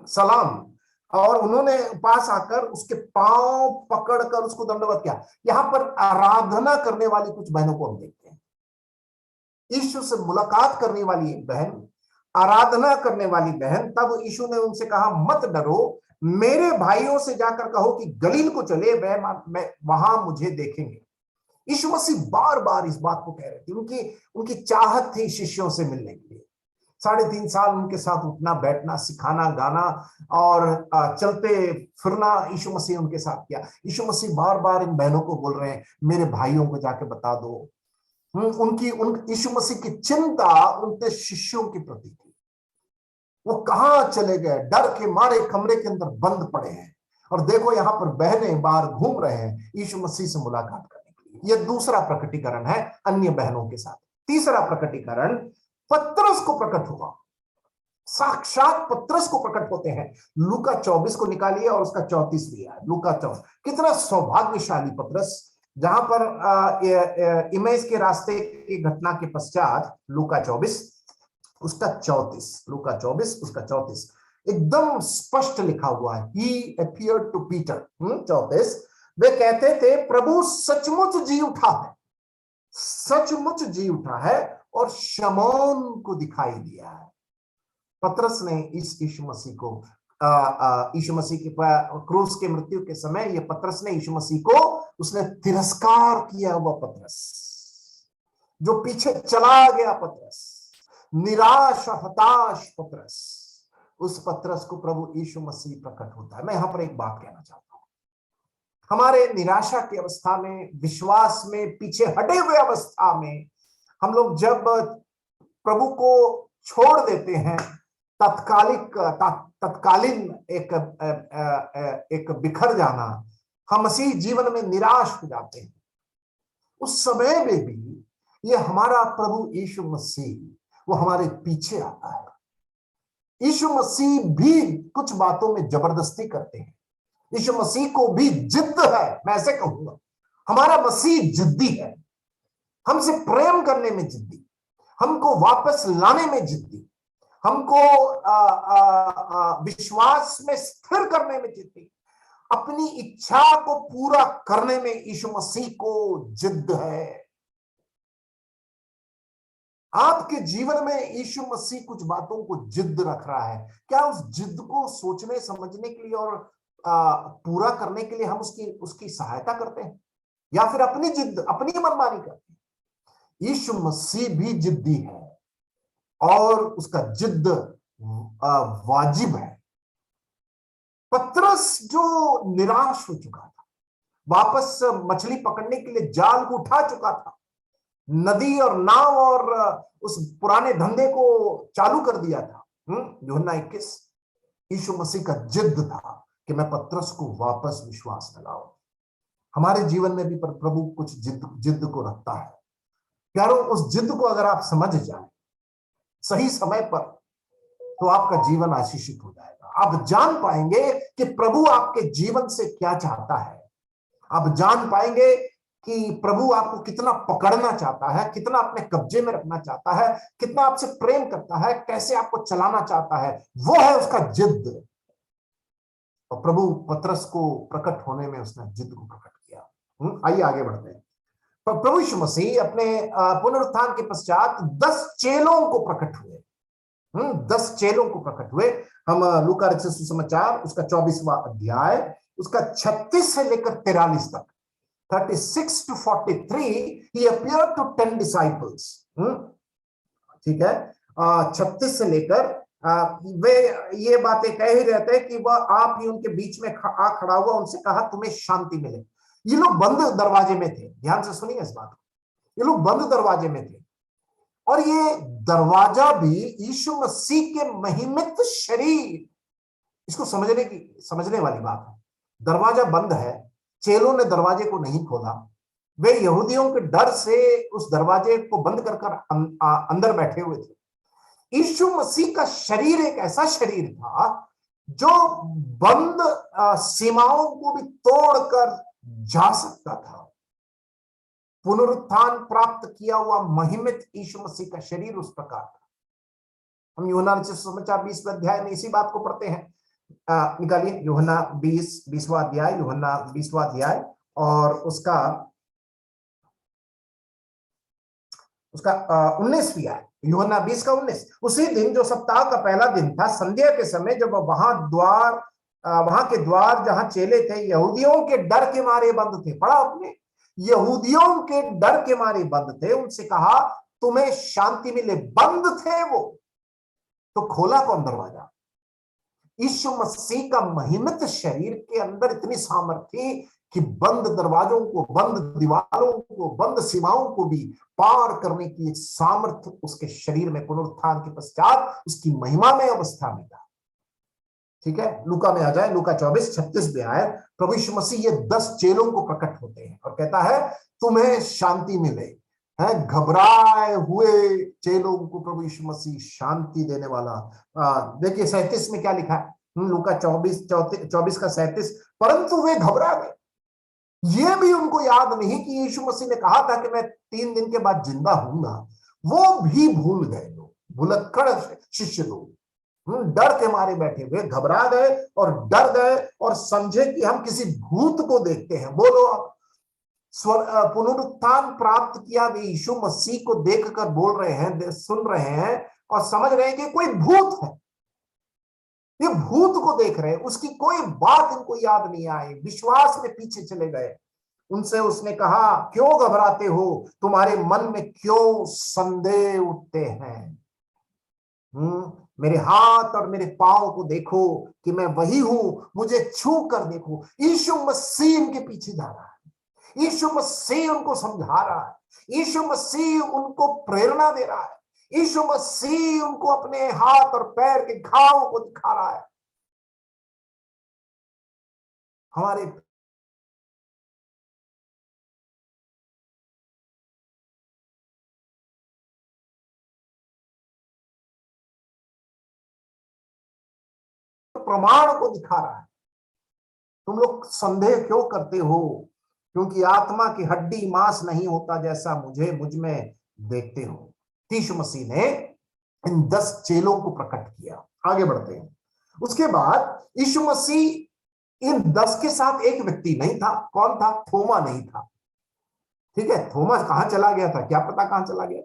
सलाम, और उन्होंने पास आकर उसके पांव पकड़कर उसको दंडवत किया। यहां पर आराधना करने वाली कुछ बहनों को हम देखते हैं। यीशु से मुलाकात करने वाली एक बहन, आराधना करने वाली बहन। तब यीशु ने उनसे कहा मत डरो, मेरे भाइयों से जाकर कहो कि गलील को चले, वहां मुझे देखेंगे। यीशु मसीह बार बार इस बात को कह रहे थे। उनकी चाहत थी शिष्यों से मिलने के लिए। 3.5 साल उनके साथ उठना बैठना, सिखाना, गाना और चलते फिरना यीशु मसीह उनके साथ किया। यीशु मसीह बार बार इन बहनों को बोल रहे हैं मेरे भाइयों को जाके बता दो। यीशु मसीह की चिंता उनके शिष्यों के प्रति थी। वो कहां चले गए, डर के मारे कमरे के अंदर बंद पड़े हैं, और देखो यहां पर बहनें बाहर घूम रहे हैं यीशु मसीह से मुलाकात करने के लिए। यह दूसरा प्रकटीकरण है अन्य बहनों के साथ। तीसरा प्रकटीकरण पतरस को प्रकट हुआ, साक्षात पतरस को प्रकट होते हैं। लूका 24 को निकालिए और उसका 34 लिया। लूका 24, कितना सौभाग्यशाली पतरस, जहां पर इमेज के रास्ते की घटना के पश्चात लूका 24 उसका 34, लूका 24 उसका 34 एकदम स्पष्ट लिखा हुआ है। He appeared to Peter। 34 वे कहते थे प्रभु सचमुच जी उठा है, सचमुच जी उठा है और शमौन को दिखाई दिया है। पतरस ने इस यीशु मसीह को, यीशु मसीह की क्रूस के मृत्यु के समय ये पतरस ने यीशु मसीह को उसने तिरस्कार किया हुआ पतरस, जो पीछे चला गया पतरस, निराश हताश पतरस, उस पतरस को प्रभु यीशु मसीह प्रकट होता है। मैं यहां पर एक बात कहना चाहता हूं, हमारे निराशा की अवस्था में, विश्वास में पीछे हटे हुए अवस्था में हम लोग जब प्रभु को छोड़ देते हैं, तत्कालीन एक बिखर जाना, हम मसीह जीवन में निराश हो जाते हैं। उस समय में भी ये हमारा प्रभु यीशु मसीह वो हमारे पीछे आता है। यीशु मसीह भी कुछ बातों में जबरदस्ती करते हैं। यीशु मसीह को भी जिद्द है, मैं ऐसे कहूंगा हमारा मसीह जिद्दी है, हमसे प्रेम करने में जिद्दी, हमको वापस लाने में जिद्दी, हमको विश्वास में स्थिर करने में जिद्दी, अपनी इच्छा को पूरा करने में यीशु मसीह को जिद्द है। आपके जीवन में यीशु मसीह कुछ बातों को जिद्द रख रहा है, क्या उस जिद्द को सोचने समझने के लिए और पूरा करने के लिए हम उसकी सहायता करते हैं? या फिर अपनी जिद, अपनी मनमानी करते हैं। यीशु मसीह भी जिद्दी है और उसका जिद वाजिब है। पतरस जो निराश हो चुका था, वापस मछली पकड़ने के लिए जाल को उठा चुका था, नदी और नाव और उस पुराने धंधे को चालू कर दिया था। यूहन्ना 21, यीशु मसीह का जिद था कि मैं पतरस को वापस विश्वास में लाऊं। हमारे जीवन में भी प्रभु कुछ जिद को रखता है। प्यारो, उस जिद को अगर आप समझ जाए सही समय पर, तो आपका जीवन आशीषित हो जाएगा। आप जान पाएंगे कि प्रभु आपके जीवन से क्या चाहता है। आप जान पाएंगे कि प्रभु आपको कितना पकड़ना चाहता है, कितना अपने कब्जे में रखना चाहता है, कितना आपसे प्रेम करता है, कैसे आपको चलाना चाहता है। वो है उसका जिद। और प्रभु पतरस को प्रकट होने में उसने जिद को प्रकट किया। आइए आगे बढ़ते हैं। प्रभु यीशु मसीह अपने पुनरुत्थान के पश्चात 10 चेलों को प्रकट हुए। 10 चेलों को प्रकट हुए। हम लूका रचित सुसमाचार उसका 24वां अध्याय उसका 36 से लेकर 43 तक, 36 to 43, he appeared to 10 disciples। ठीक है, 36 से लेकर वे ये बातें कह ही रहते हैं कि वह आप ही उनके बीच में आ खड़ा हुआ, उनसे कहा तुम्हें शांति मिले। ये लोग बंद दरवाजे में थे, ध्यान से सुनिए इस बात को। ये लोग बंद दरवाजे में थे और ये दरवाजा भी यीशु मसीह के महिमित शरीर, इसको समझने वाली बात है। दरवाजा बंद है, चेलों ने दरवाजे को नहीं खोला, वे यहूदियों के डर से उस दरवाजे को बंद कर अंदर बैठे हुए थे। यीशु मसीह का शरीर एक ऐसा शरीर था जो बंद सीमाओं को भी तोड़कर जा सकता था। पुनरुत्थान प्राप्त किया हुआ महिमित यीशु मसीह का शरीर उस प्रकार था। हम यूहन्ना रचित सुसमाचार 20वें अध्याय में इसी बात को पढ़ते हैं। निकालिए यूहन्ना 20वां अध्याय, यूहन्ना 20वां अध्याय और उसका 19वीं आयत, यूहन्ना 20 का 19। उसी दिन जो सप्ताह का पहला दिन था, संध्या के समय, जब वहां के द्वार जहां चेले थे यहूदियों के डर के मारे बंद थे। पढ़ा आपने, यहूदियों के डर के मारे बंद थे। उनसे कहा तुम्हें शांति मिले। बंद थे वो, तो खोला कौन दरवाजा? यीशु मसीह का महिमित शरीर के अंदर इतनी सामर्थ्य थी कि बंद दरवाजों को, बंद दीवारों को, बंद सीमाओं को भी पार करने की सामर्थ्य उसके शरीर में पुनरुत्थान के पश्चात उसकी महिमामय अवस्था में था। ठीक है, लूका में आ जाए, लूका 24:36 में आए। प्रभु यीशु मसीह ये 10 चेलों को प्रकट होते हैं और कहता है तुम्हें शांति मिले। है घबराए हुए चेलों को प्रभु यीशु मसीह शांति देने वाला। देखिए 37 में क्या लिखा है, लूका 24 का 37। परंतु वे घबरा गए, ये भी उनको याद नहीं कि यीशु मसीह ने कहा था कि मैं 3 दिन के बाद जिंदा होऊंगा। वो भी भूल गए लोग, भुलक्कड़ शिष्य लोग डर के मारे बैठे हुए, घबरा गए और डर गए और समझे कि हम किसी भूत को देखते हैं। बोलो, पुनरुत्थान प्राप्त किया वे यीशु मसीह को देखकर बोल रहे हैं, सुन रहे हैं और समझ रहे हैं कि कोई भूत है। ये भूत को देख रहे हैं, उसकी कोई बात इनको याद नहीं आई, विश्वास में पीछे चले गए। उनसे उसने कहा क्यों घबराते हो, तुम्हारे मन में क्यों संदेह उठते हैं? मेरे हाथ और मेरे पांव को देखो कि मैं वही हूं, मुझे छू कर देखो। यीशु मसीह इनके पीछे जा रहा है, यीशु मसीह उनको समझा रहा है, यीशु मसीह उनको प्रेरणा दे रहा है, यीशु मसीह उनको अपने हाथ और पैर के घाव को दिखा रहा है। हमारे प्रमाण को दिखा रहा है। तुम लोग संदेह क्यों करते हो? क्योंकि आत्मा की हड्डी मांस नहीं होता जैसा मुझ में देखते हो। यीशु मसीह ने इन 10 चेलों को प्रकट किया। आगे बढ़ते हैं। उसके बाद यीशु मसीह इन 10 के साथ एक व्यक्ति नहीं था। कौन था? थोमा नहीं था। ठीक है, थोमा कहां चला गया था? क्या पता कहां चला गया।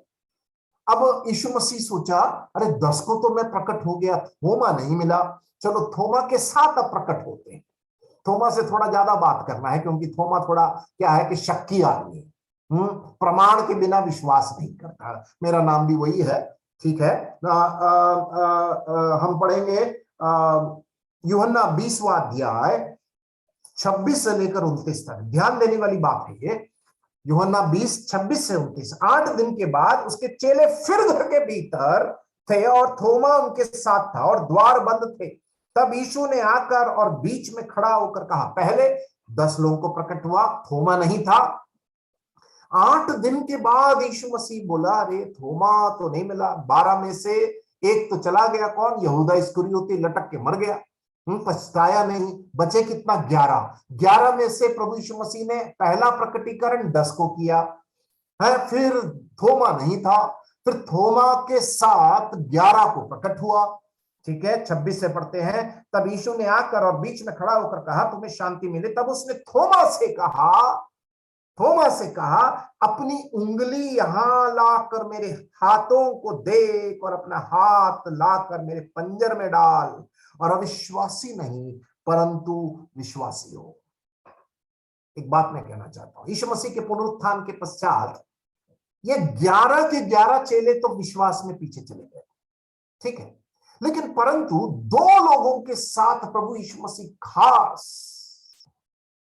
अब यीशु मसीह सोचा अरे 10 को तो मैं प्रकट हो गया, थोमा नहीं मिला, चलो थोमा के साथ अब प्रकट होते हैं। थोमा से थोड़ा ज्यादा बात करना है, क्योंकि थोमा थोड़ा क्या है कि शक्की आदमी है, प्रमाण के बिना विश्वास नहीं करता। मेरा नाम भी वही है, ठीक है। हम पढ़ेंगे यूहन्ना 20वां अध्याय 26 से लेकर 29 तक। ध्यान देने वाली बात है ये, यूहन्ना 20:26 से 29। 8 दिन के बाद उसके चेले फिर घर के भीतर थे और थोमा उनके साथ था और द्वार बंद थे। तब यीशु ने आकर और बीच में खड़ा होकर कहा। पहले 10 लोगों को प्रकट हुआ, थोमा नहीं था। 8 दिन के बाद यीशु मसीह बोला, अरे थोमा तो नहीं मिला। 12 में से एक तो चला गया, कौन? यहूदा इस्करियोती लटक के मर गया, पछताया नहीं। बचे कितना? 11 में से प्रभु यीशु मसीह ने पहला प्रकटीकरण 10 को किया है, फिर थोमा नहीं था, फिर थोमा के साथ 11 को प्रकट हुआ, ठीक है। 26 से पढ़ते हैं। तब यीशु ने आकर और बीच में खड़ा होकर कहा, तुम्हें शांति मिले। तब उसने थोमा से कहा, अपनी उंगली यहां लाकर मेरे हाथों को देख और अपना हाथ लाकर मेरे पंजर में डाल, और अविश्वासी नहीं परंतु विश्वासी हो। एक बात मैं कहना चाहता हूं, यीशु मसीह के पुनरुत्थान के पश्चात ये 11 के 11 चेले तो विश्वास में पीछे चले गए, ठीक है, लेकिन परंतु 2 लोगों के साथ प्रभु यीशु मसीह खास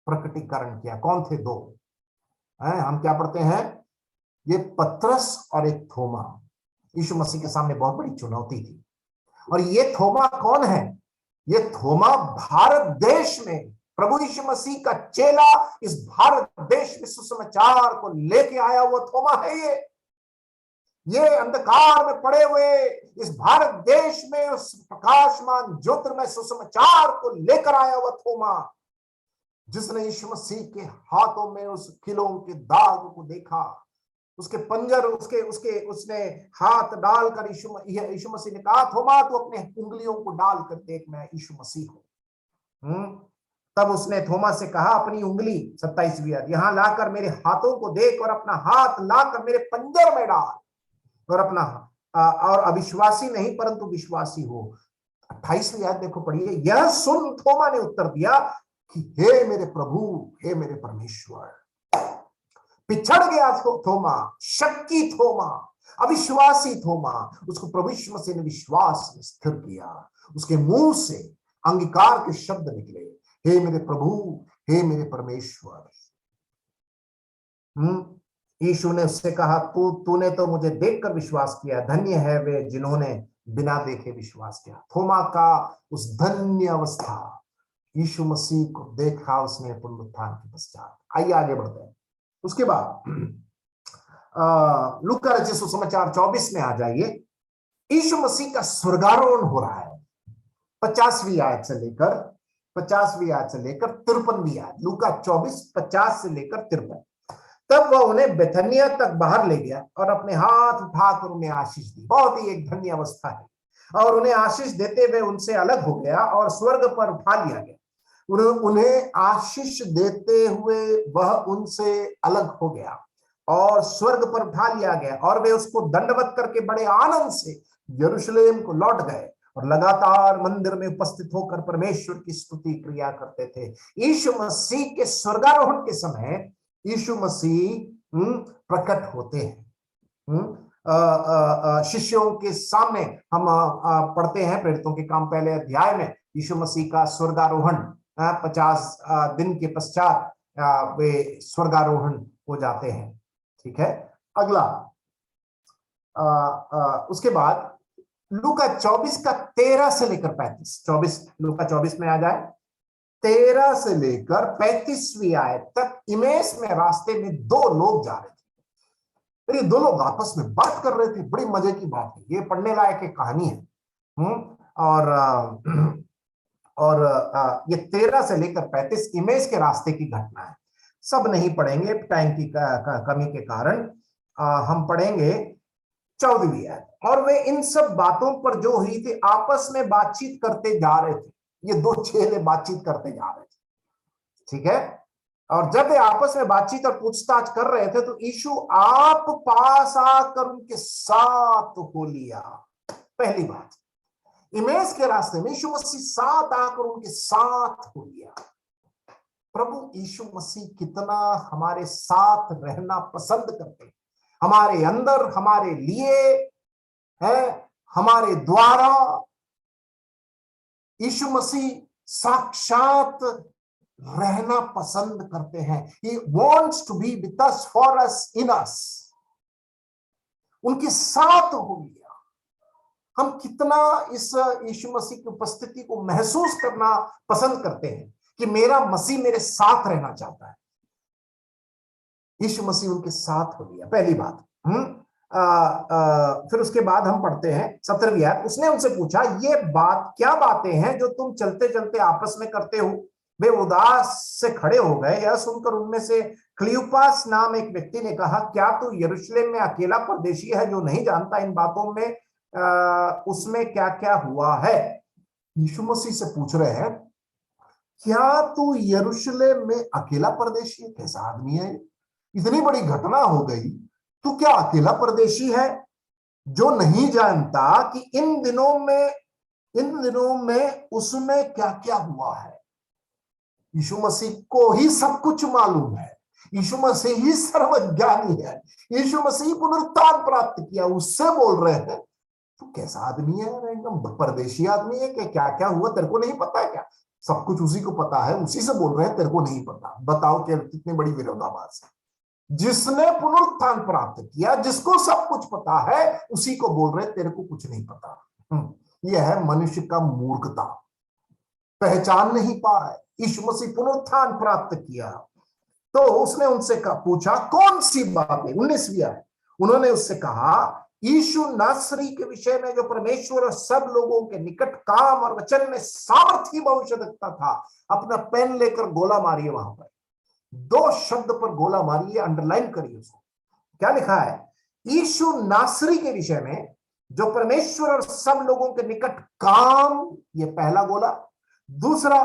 प्रकटीकरण किया। कौन थे 2? हम क्या पढ़ते हैं? ये पतरस और एक थोमा। यीशु मसीह के सामने बहुत बड़ी चुनौती थी। और ये थोमा कौन है? ये थोमा भारत देश में प्रभु यीशु मसीह का चेला, इस भारत देश में सुसमाचार को लेके आया हुआ थोमा है। ये अंधकार में पड़े हुए इस भारत देश में उस प्रकाशमान ज्योतिर्मय सुसमाचार को लेकर आया हुआ थोमा, जिसने यीशु मसीह के हाथों में उस किलों के दाग को देखा, उसके पंजर, उसने हाथ डालकर यीशु मसीह ने कहा, थोमा तू अपने उंगलियों को डालकर देख, मैं यीशु मसीह हूं। तब उसने थोमा से कहा, अपनी उंगली 27वीं आयत यहां लाकर मेरे हाथों को देख और अपना हाथ लाकर मेरे पंजर में डाल, और अपना और अविश्वासी नहीं परंतु विश्वासी हो। 28वीं आयत देखो, पढ़िए। यह सुन थोमा ने उत्तर दिया कि हे मेरे प्रभु, हे मेरे परमेश्वर। पिछड़ गया थोमा, शक्की थोमा, अविश्वासी थोमा। उसको प्रभु यीशु मसीह ने विश्वास में स्थिर किया। उसके मुंह से अंगीकार के शब्द निकले, हे मेरे प्रभु, हे मेरे परमेश्वर। यीशु ने उससे कहा, तूने तो मुझे देखकर विश्वास किया, धन्य है वे जिन्होंने बिना देखे विश्वास किया। थोमा का उस धन्य अवस्था, यीशु मसीह को देखा उसने पुनरुत्थान के पश्चात। आइए आगे बढ़ते हैं। उसके बाद लूका रचित सुसमाचार 24 में आ जाइए। यीशु मसीह का स्वर्गारोहण हो रहा है 50वीं आयत से लेकर 53वीं आयत। लूका 24:50 से लेकर 53। तब वह उन्हें बेथनिया तक बाहर ले गया और अपने हाथ उठाकर उन्हें आशीष दी। बहुत ही एक धन्य अवस्था है। और उन्हें आशीष देते हुए उनसे अलग हो गया और स्वर्ग पर उठा लिया गया। उन्हें आशीष देते हुए वह उनसे अलग हो गया और स्वर्ग पर उठा लिया गया, और वे उसको दंडवत करके बड़े आनंद से यरूशलेम को लौट गए और लगातार मंदिर में उपस्थित होकर परमेश्वर की स्तुति क्रिया करते थे। यीशु मसीह के स्वर्गारोहण के समय यीशु मसीह प्रकट होते हैं। शिष्यों के सामने हम पढ़ते हैं प्रेरितों के काम पहले अध्याय में, यीशु मसीह का स्वर्गारोहण 50 दिन के पश्चात वे स्वर्गारोहण हो जाते हैं, ठीक है। अगला उसके बाद लूका 24 का 13 से लेकर 35। 24 लूका 24 में आ जाए, 13 से लेकर 35वीं आयत तक इमेस में रास्ते में 2 लोग जा रहे थे। फिर ये 2 लोग आपस में बात कर रहे थे। बड़ी मजे की बात है, ये पढ़ने लायक एक कहानी है। और ये 13 से लेकर 35 इमेज के रास्ते की घटना है। सब नहीं पढ़ेंगे टाइम की कमी के कारण। हम पढ़ेंगे 14वीं आयत। और वे इन सब बातों पर जो हुई थी आपस में बातचीत करते जा रहे थे। ये 2 चेले बातचीत करते जा रहे थे, ठीक है। और जब वे आपस में बातचीत और पूछताछ कर रहे थे तो यीशु आप पास आकर उनके साथ हो लिया। पहली बात, इमेज के रास्ते में यीशु मसीह साथ आकर उनके साथ हो लिया। प्रभु यीशु मसीह कितना हमारे साथ रहना पसंद करते हैं, हमारे अंदर, हमारे लिए है, हमारे द्वारा। यीशु मसीह साक्षात रहना पसंद करते हैं। He wants to be with us, for us, in us। उनके साथ हो गया। हम कितना इस यीशु मसीह की उपस्थिति को महसूस करना पसंद करते हैं कि मेरा मसीह मेरे साथ रहना चाहता है। यीशु मसीह उनके साथ हो गया, पहली बात। फिर उसके बाद हम पढ़ते हैं 17वीं आयत। उसने उनसे पूछा, ये क्या बातें हैं जो तुम चलते चलते आपस में करते हो? वे उदास से खड़े हो गए। यह सुनकर उनमें से क्लियोपास नाम एक व्यक्ति ने कहा, क्या तू यरूशलेम में अकेला परदेशी है जो नहीं जानता इन बातों में उसमें क्या क्या हुआ है? यीशु मसीह से पूछ रहे हैं, क्या तू यरूशलेम में अकेला परदेशी है? कैसा आदमी है? इतनी बड़ी घटना हो गई, तू क्या अकेला परदेशी है जो नहीं जानता कि इन दिनों में उसमें क्या क्या हुआ है? यीशु मसीह को ही सब कुछ मालूम है। यीशु मसीह ही सर्वज्ञानी है। यीशु मसीह पुनरुत्थान प्राप्त किया, उससे बोल रहे हैं तू कैसा आदमी है? एकदम परदेशी आदमी है कि क्या क्या हुआ तेरे को नहीं पता है क्या? सब कुछ उसी को पता है, उसी से बोल रहे हैं तेरे को नहीं पता। बताओ क्या कितनी बड़ी विरोधाभास है। जिसने पुनरुत्थान प्राप्त किया, जिसको सब कुछ पता है, उसी को बोल रहे तेरे को कुछ नहीं पता। यह है मनुष्य का मूर्खता, पहचान नहीं पा रहा है। यीशु मसीह पुनरुत्थान प्राप्त किया तो उसने उनसे पूछा, कौन सी बातें? 19वीं आयत। उन्होंने उससे कहा, यीशु नासरी के विषय में जो परमेश्वर और सब लोगों के निकट काम और वचन में सामर्थी भविष्य रखता था। अपना पेन लेकर गोला मारिए, वहां पर 2 शब्द पर गोला मारिए, अंडरलाइन करिए उसको। क्या लिखा है? यीशु नासरी के विषय में जो परमेश्वर और सब लोगों के निकट काम, ये पहला गोला। दूसरा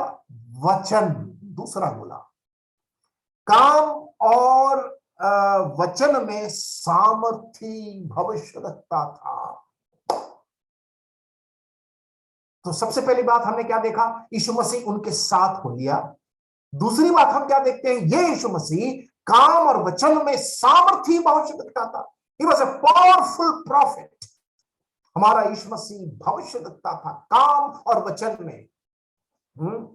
वचन, दूसरा गोला। काम और वचन में सामर्थी भविष्य रखता था। तो सबसे पहली बात हमने क्या देखा? यीशु मसीह उनके साथ हो लिया। दूसरी बात हम क्या देखते हैं? ये यीशु मसीह काम और वचन में सामर्थी भविष्य रखता था। He was a powerful prophet। हमारा यीशु मसीह भविष्य रखता था काम और वचन में।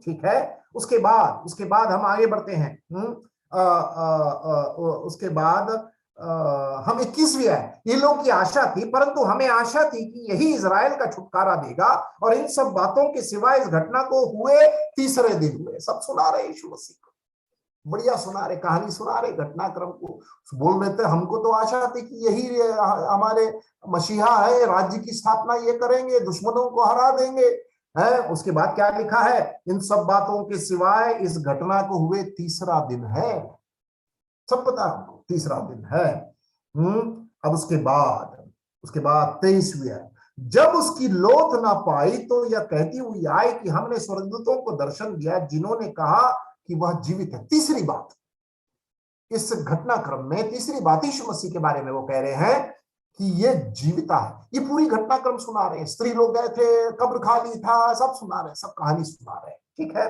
ठीक है। उसके बाद हम आगे बढ़ते हैं। उसके बाद हम 21वीं है। ये लोगों की आशा थी, परंतु हमें आशा थी कि यही इजराइल का छुटकारा देगा, और इन सब बातों के सिवाय इस घटना को हुए 3रे दिन हुए। सब सुना रहे यीशु मसीह को, बढ़िया सुना रहे, कहानी सुना रहे, घटनाक्रम को बोल रहे थे। हमको तो आशा थी कि यही हमारे मसीहा है, राज्य की स्थापना ये करेंगे, दुश्मनों को हरा देंगे, है। उसके बाद क्या लिखा है? इन सब बातों के सिवाय इस घटना को हुए 3रा दिन है। सब पता है, 3रा दिन है। अब उसके बाद 23वीं है। जब उसकी लोथ ना पाई तो यह कहती हुई आई कि हमने स्वर्गदूतों को दर्शन दिया जिन्होंने कहा कि वह जीवित है। तीसरी बात इस घटनाक्रम में, तीसरी बात यीशु मसीह के बारे में वो कह रहे हैं कि ये जीविता है। ये पूरी घटनाक्रम सुना रहे हैं। स्त्री लोग गए थे, कब्र खाली था, सब सुना रहे हैं, सब कहानी सुना रहे हैं। ठीक है।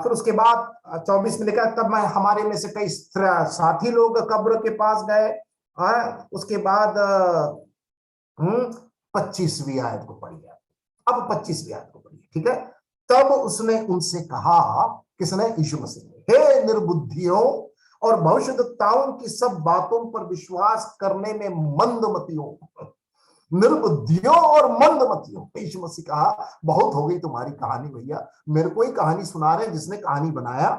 फिर उसके बाद 24 में लिखा, तब मैं हमारे में से कई साथी लोग कब्र के पास गए। उसके बाद 25वीं आयत को पढ़िए। अब 25वीं आयत को पढ़िए। ठीक है। तब उसने उनसे कहा, किसने? यीशु मसीह ने, हे निर्बुद्धियों और भविष्यद्वक्ताओं की सब बातों पर विश्वास करने में मंदमतियों। निर्बुद्धियों और मंदमतियों। यीशु मसीह कहा, बहुत हो गई तुम्हारी कहानी भैया, मेरे को ही कहानी सुना रहे, जिसने कहानी बनाया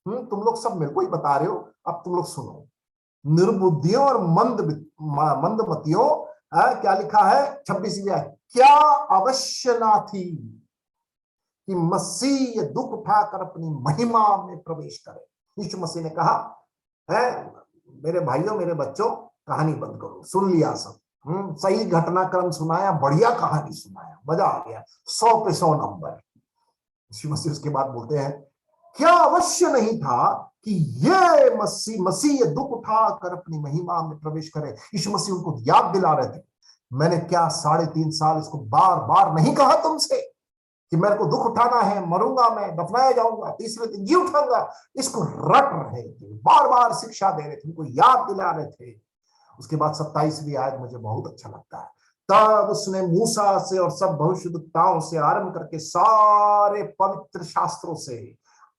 तुम लोग सब मेरे को ही बता रहे हो, अब तुम लोग सुनो। निर्बुद्धियों और मंदमतियों। क्या लिखा है 26वीं आयत? क्या अवश्य ना थी कि मसीह ये दुख उठाकर अपनी महिमा में प्रवेश करे। यीशु मसीह ने कहा है, मेरे भाइयों मेरे बच्चों, कहानी बंद करो, सुन लिया सब, सही घटनाक्रम सुनाया, बढ़िया कहानी सुनाया, मजा आ गया, 100 पे 100 नंबर। यीशु मसीह उसके बाद बोलते हैं, क्या अवश्य नहीं था कि ये मसीह ये दुख उठाकर अपनी महिमा में प्रवेश करे। यीशु मसीह उनको याद दिला रहे थे, मैंने क्या 3.5 साल इसको बार बार नहीं कहा तुमसे कि मेरे को दुख उठाना है, मरूंगा मैं, दफनाया जाऊंगा, तीसरे दिन जी उठाऊंगा, इसको रट रहे थे, बार बार शिक्षा दे रहे थे, उनको याद दिला रहे थे। उसके बाद 27वीं आयत मुझे बहुत अच्छा लगता है। तब उसने मूसा से और सब भविष्यद्वक्ताओं से आरंभ करके सारे पवित्र शास्त्रों से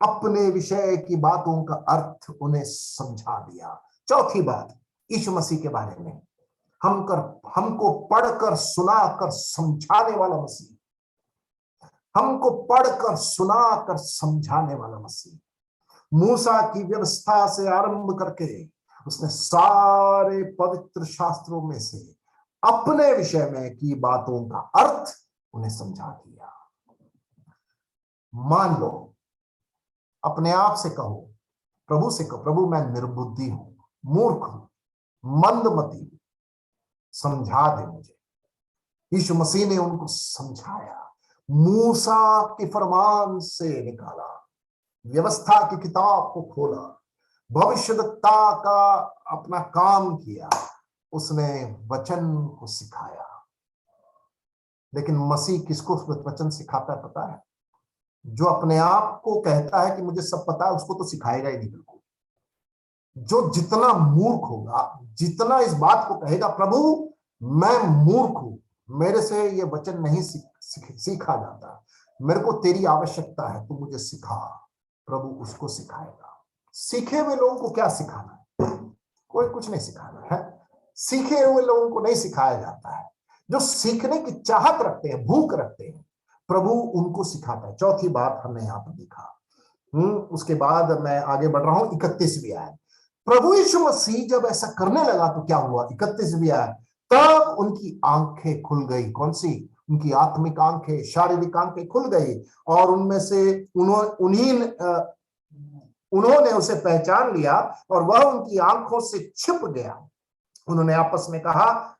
अपने विषय की बातों का अर्थ उन्हें समझा दिया। चौथी बात, यीशु मसीह के बारे में हमको पढ़कर सुनाकर समझाने वाला मसीह, हमको पढ़कर सुनाकर समझाने वाला मसीह। मूसा की व्यवस्था से आरंभ करके उसने सारे पवित्र शास्त्रों में से अपने विषय में की बातों का अर्थ उन्हें समझा दिया। मान लो, अपने आप से कहो, प्रभु से कहो, प्रभु मैं निर्बुद्धि हूं, मूर्ख हूं, मंदमती हूं, समझा दे मुझे। यीशु मसीह ने उनको समझाया, मूसा के फरमान से निकाला, व्यवस्था की किताब को खोला, भविष्यद्वक्ता का अपना काम किया, उसने वचन को सिखाया। लेकिन मसीह किसको वचन सिखाता है पता है? जो अपने आप को कहता है कि मुझे सब पता है, उसको तो सिखाएगा ही नहीं बिल्कुल। जो जितना मूर्ख होगा, जितना इस बात को कहेगा प्रभु मैं मूर्ख हूं, मेरे से ये वचन नहीं सीखा जाता, मेरे को तेरी आवश्यकता है, तू मुझे सिखा, प्रभु उसको सिखाएगा। सीखे हुए लोगों को क्या सिखाना है? कोई कुछ नहीं सिखाना है। सीखे हुए लोगों को नहीं सिखाया जाता है। जो सीखने की चाहत रखते हैं, भूख रखते हैं, प्रभु उनको सिखाता है। चौथी बात हमने यहाँ पर देखा। उसके बाद मैं आगे बढ़ रहा हूं, 31वीं आयत। प्रभु यीशु मसीह जब ऐसा करने लगा तो क्या हुआ? 31वीं आयत, तब उनकी आंखें खुल गई। कौन सी? उनकी आत्मिक आंखें, शारीरिक आंखें खुल गई, और उनमें से उन्होंने उसे पहचान लिया और वह उनकी आंखों से छिप गया। उन्होंने आपस में कहा,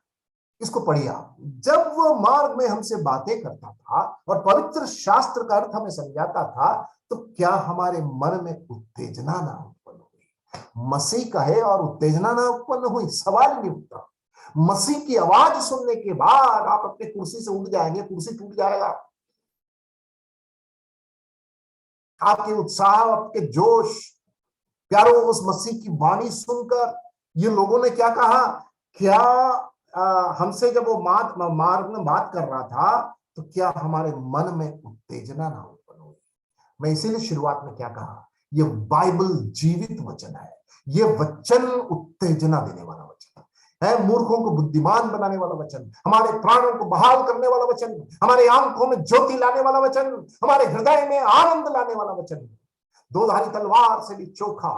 इसको पढ़िए, जब वह मार्ग में हमसे बातें करता था और पवित्र शास्त्र का अर्थ हमें समझाता था, तो क्या हमारे मन में उत्तेजना ना उत्पन्न हुई? मसीह कहे और उत्तेजना ना उत्पन्न हुई? सवाल नहीं उठता। मसीह की आवाज सुनने के बाद आप अपने कुर्सी से उठ जाएंगे, कुर्सी टूट जाएगा। आपके उत्साह, आपके जोश, प्यारो, उस मसीह की वाणी सुनकर ये लोगों ने क्या कहा? क्या हमसे जब वो मार्ग में बात कर रहा था तो क्या हमारे मन में उत्तेजना ना उत्पन्न हुई? मैं इसीलिए शुरुआत में क्या कहा, ये बाइबल जीवित वचन है। ये वचन उत्तेजना देने वाला वचन है, मूर्खों को बुद्धिमान बनाने वाला वचन, हमारे प्राणों को बहाल करने वाला वचन, हमारे आंखों में ज्योति लाने वाला वचन, हमारे हृदय में आनंद लाने वाला वचन, दोधारी तलवार से भी चोखा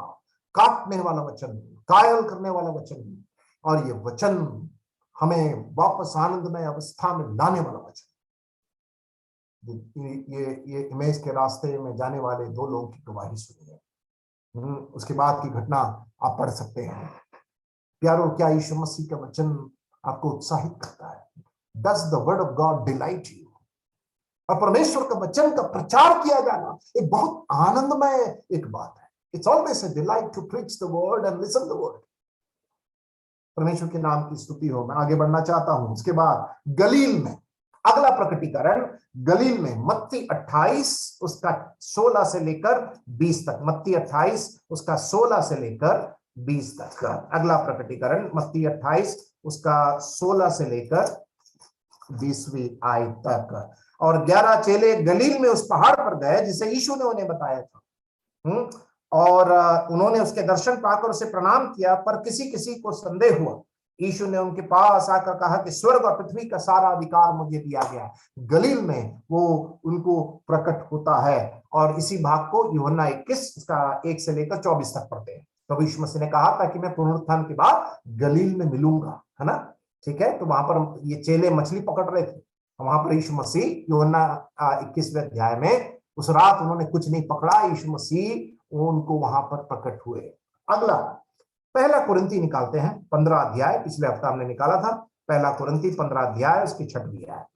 काटने वाला वचन, कायल करने वाला वचन, और ये वचन हमें वापस आनंदमय अवस्था में लाने वाला वचन। ये इमेज के रास्ते में जाने वाले दो लोगों की गवाही सुनिए। उसके बाद की घटना आप पढ़ सकते हैं। प्यारो, क्या यीशु मसीह का वचन आपको उत्साहित करता है? Does the word of God delight you? और परमेश्वर का वचन का प्रचार किया जाना एक बहुत आनंदमय एक बात है। It's always a delight to preach the word and listen the word. परमेश्वर के नाम की स्तुति हो। मैं आगे बढ़ना चाहता हूं। उसके बाद गलील में अगला प्रकटीकरण, गलील में मत्ती 28 उसका 16 से लेकर 20 तक। मत्ती 28 उसका 16 से लेकर 20 तक। अगला प्रकटीकरण मत्ती 28 उसका 16 से लेकर 20वीं आयत तक। और 11 चेले गलील में उस पहाड़ पर गए जिसे यीशु ने उन्हें बताया था, और उन्होंने उसके दर्शन पाकर उसे प्रणाम किया, पर किसी किसी को संदेह हुआ। यीशु ने उनके पास आकर कहा कि स्वर्ग और पृथ्वी का सारा अधिकार मुझे दिया गया। गलील में वो उनको प्रकट होता है, और इसी भाग को यूहन्ना 21 उसका 1 से लेकर 24 तक पढ़ते हैं। तो यीशु मसीह ने कहा था कि मैं पुनरुत्थान के बाद गलील में मिलूंगा, है ना? ठीक है। तो वहां पर ये चेले मछली पकड़ रहे थे, वहां पर यीशु मसीह यूहन्ना 21वें अध्याय में उस रात उन्होंने कुछ नहीं पकड़ा, यीशु मसीह उनको वहां पर प्रकट हुए। अगला पहला कुरिन्थी निकालते हैं, 15 अध्याय। पिछले हफ्ता हमने निकाला था पहला कुरिन्थी 15 अध्याय उसकी 6वीं आयत।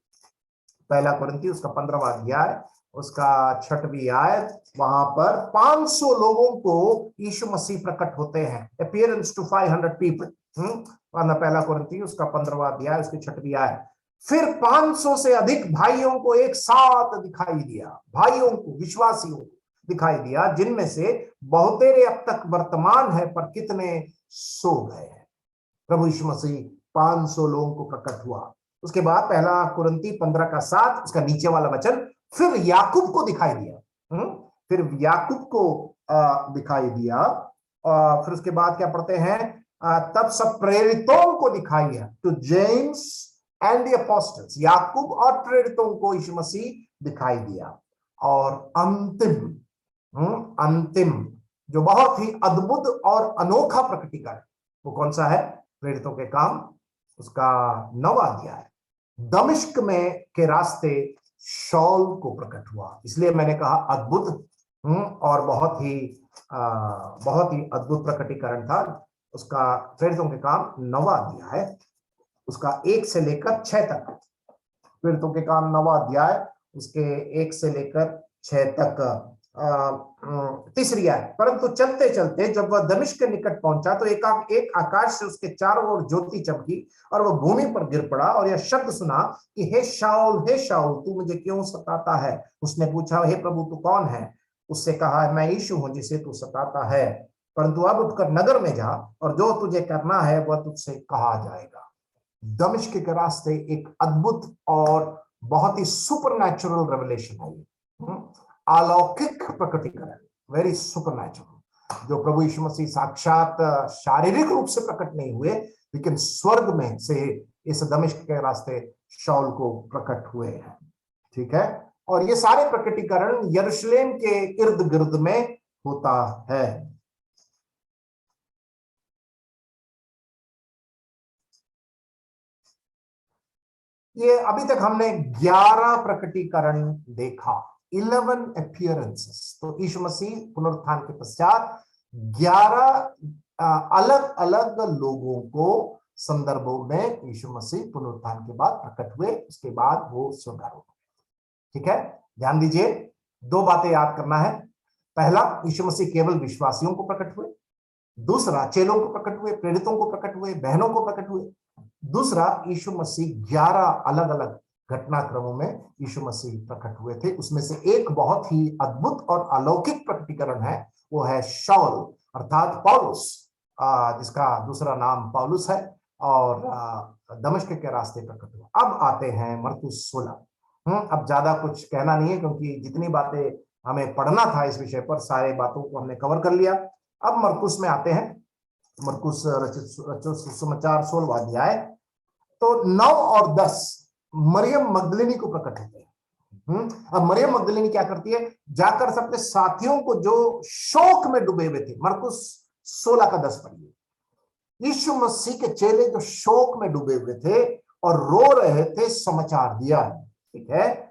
पहला कुरिन्थी उसका 15वां अध्याय उसका 6वीं आयत। वहां पर 500 लोगों को यीशु मसीह प्रकट होते हैं, अपीयरेंस टू 500 पीपल। पहला कुरिन्थी उसका 15वां अध्याय उसकी 6वीं आयत। फिर 500 से अधिक भाइयों को एक साथ दिखाई दिया, भाइयों को, विश्वासियों को दिखाई दिया, जिनमें से बहुतेरे अब तक वर्तमान है पर कितने सो गए हैं। प्रभु यीशु मसीह 500 लोगों को प्रकट हुआ। उसके बाद पहला कुरिन्ती 15:7, उसका नीचे वाला वचन, फिर याकूब को दिखाई दिया। फिर याकूब को दिखाई दिया। फिर उसके बाद क्या पढ़ते हैं, तब सब प्रेरितों को दिखाई दिया, to James and the apostles, Yakub और प्रेरितों को यीशु मसीह दिखाई दिया। और अंतिम जो बहुत ही अद्भुत और अनोखा प्रकटीकरण, वो कौन सा है? प्रेरितों के काम उसका 9वां अध्याय, दमिश्क में के रास्ते शौल को प्रकट हुआ। इसलिए मैंने कहा अद्भुत और बहुत ही अद्भुत प्रकटीकरण था उसका। प्रेरितों के काम 9वां अध्याय, उसका 1 से लेकर 6 तक। प्रेरितों के काम 9वां अध्याय, उसके 1 से लेकर 6 तक। 3री आयत, परंतु चलते चलते जब वह दमिश्क के निकट पहुंचा तो एक आकाश से उसके चारों ओर ज्योति चमकी और वह भूमि पर गिर पड़ा और यह शब्द सुना कि हे शाऊल तू मुझे क्यों सताता है? उसने पूछा, हे प्रभु तू कौन है? उससे कहा, मैं यीशु हूं जिसे तू सताता है, परंतु अब उठकर नगर में जा और जो तुझे करना है वह तुझसे कहा जाएगा। दमिश्क के रास्ते एक अद्भुत और बहुत ही सुपरनैचुरल रेवलेशन है, अलौकिक प्रकटीकरण, वेरी सुपरनैचुरल, जो प्रभु यीशु मसीह साक्षात शारीरिक रूप से प्रकट नहीं हुए, लेकिन स्वर्ग में से इस दमिश्क के रास्ते शाऊल को प्रकट हुए हैं। ठीक है, और ये सारे प्रकटीकरण यरूशलेम के इर्द गिर्द में होता है। ये अभी तक हमने 11 प्रकटीकरण देखा, 11 अपीयरेंसेस। तो यीशु मसीह पुनरुत्थान के पश्चात 11 अलग अलग लोगों को संदर्भों में यीशु मसीह पुनरुत्थान के बाद प्रकट हुए, उसके बाद वो स्वर्गारोहण। ठीक है, ध्यान दीजिए, 2 बातें याद करना है। पहला, यीशु मसीह केवल विश्वासियों को प्रकट हुए। दूसरा, चेलों को प्रकट हुए, प्रेरितों को प्रकट हुए, बहनों को प्रकट हुए। दूसरा, यीशु मसीह 11 अलग अलग घटनाक्रमों में यीशु मसीह प्रकट हुए थे। उसमें से एक बहुत ही अद्भुत और अलौकिक प्रकटीकरण है, वो है शाऊल अर्थात पौलुस, जिसका दूसरा नाम पौलुस है, और दमिश्क के रास्ते प्रकट हुआ। अब आते हैं मरकुस 16। अब ज्यादा कुछ कहना नहीं है, क्योंकि जितनी बातें हमें पढ़ना था इस विषय पर, सारे बातों को हमने कवर कर लिया। अब मरकुस में आते हैं। मरकुस रचित सुसमाचार 16वां अध्याय, तो 9 और 10 मरियम मगदलिनी को प्रकट होते हैं। अब मरियम मगदलिनी क्या करती है? जाकर सबके साथियों को जो शोक में डूबे हुए थे, मरकुस 16 का 10 पढ़िए। यीशु मसीह के चेले जो शोक में डूबे हुए थे और रो रहे थे, समाचार दिया। ठीक है,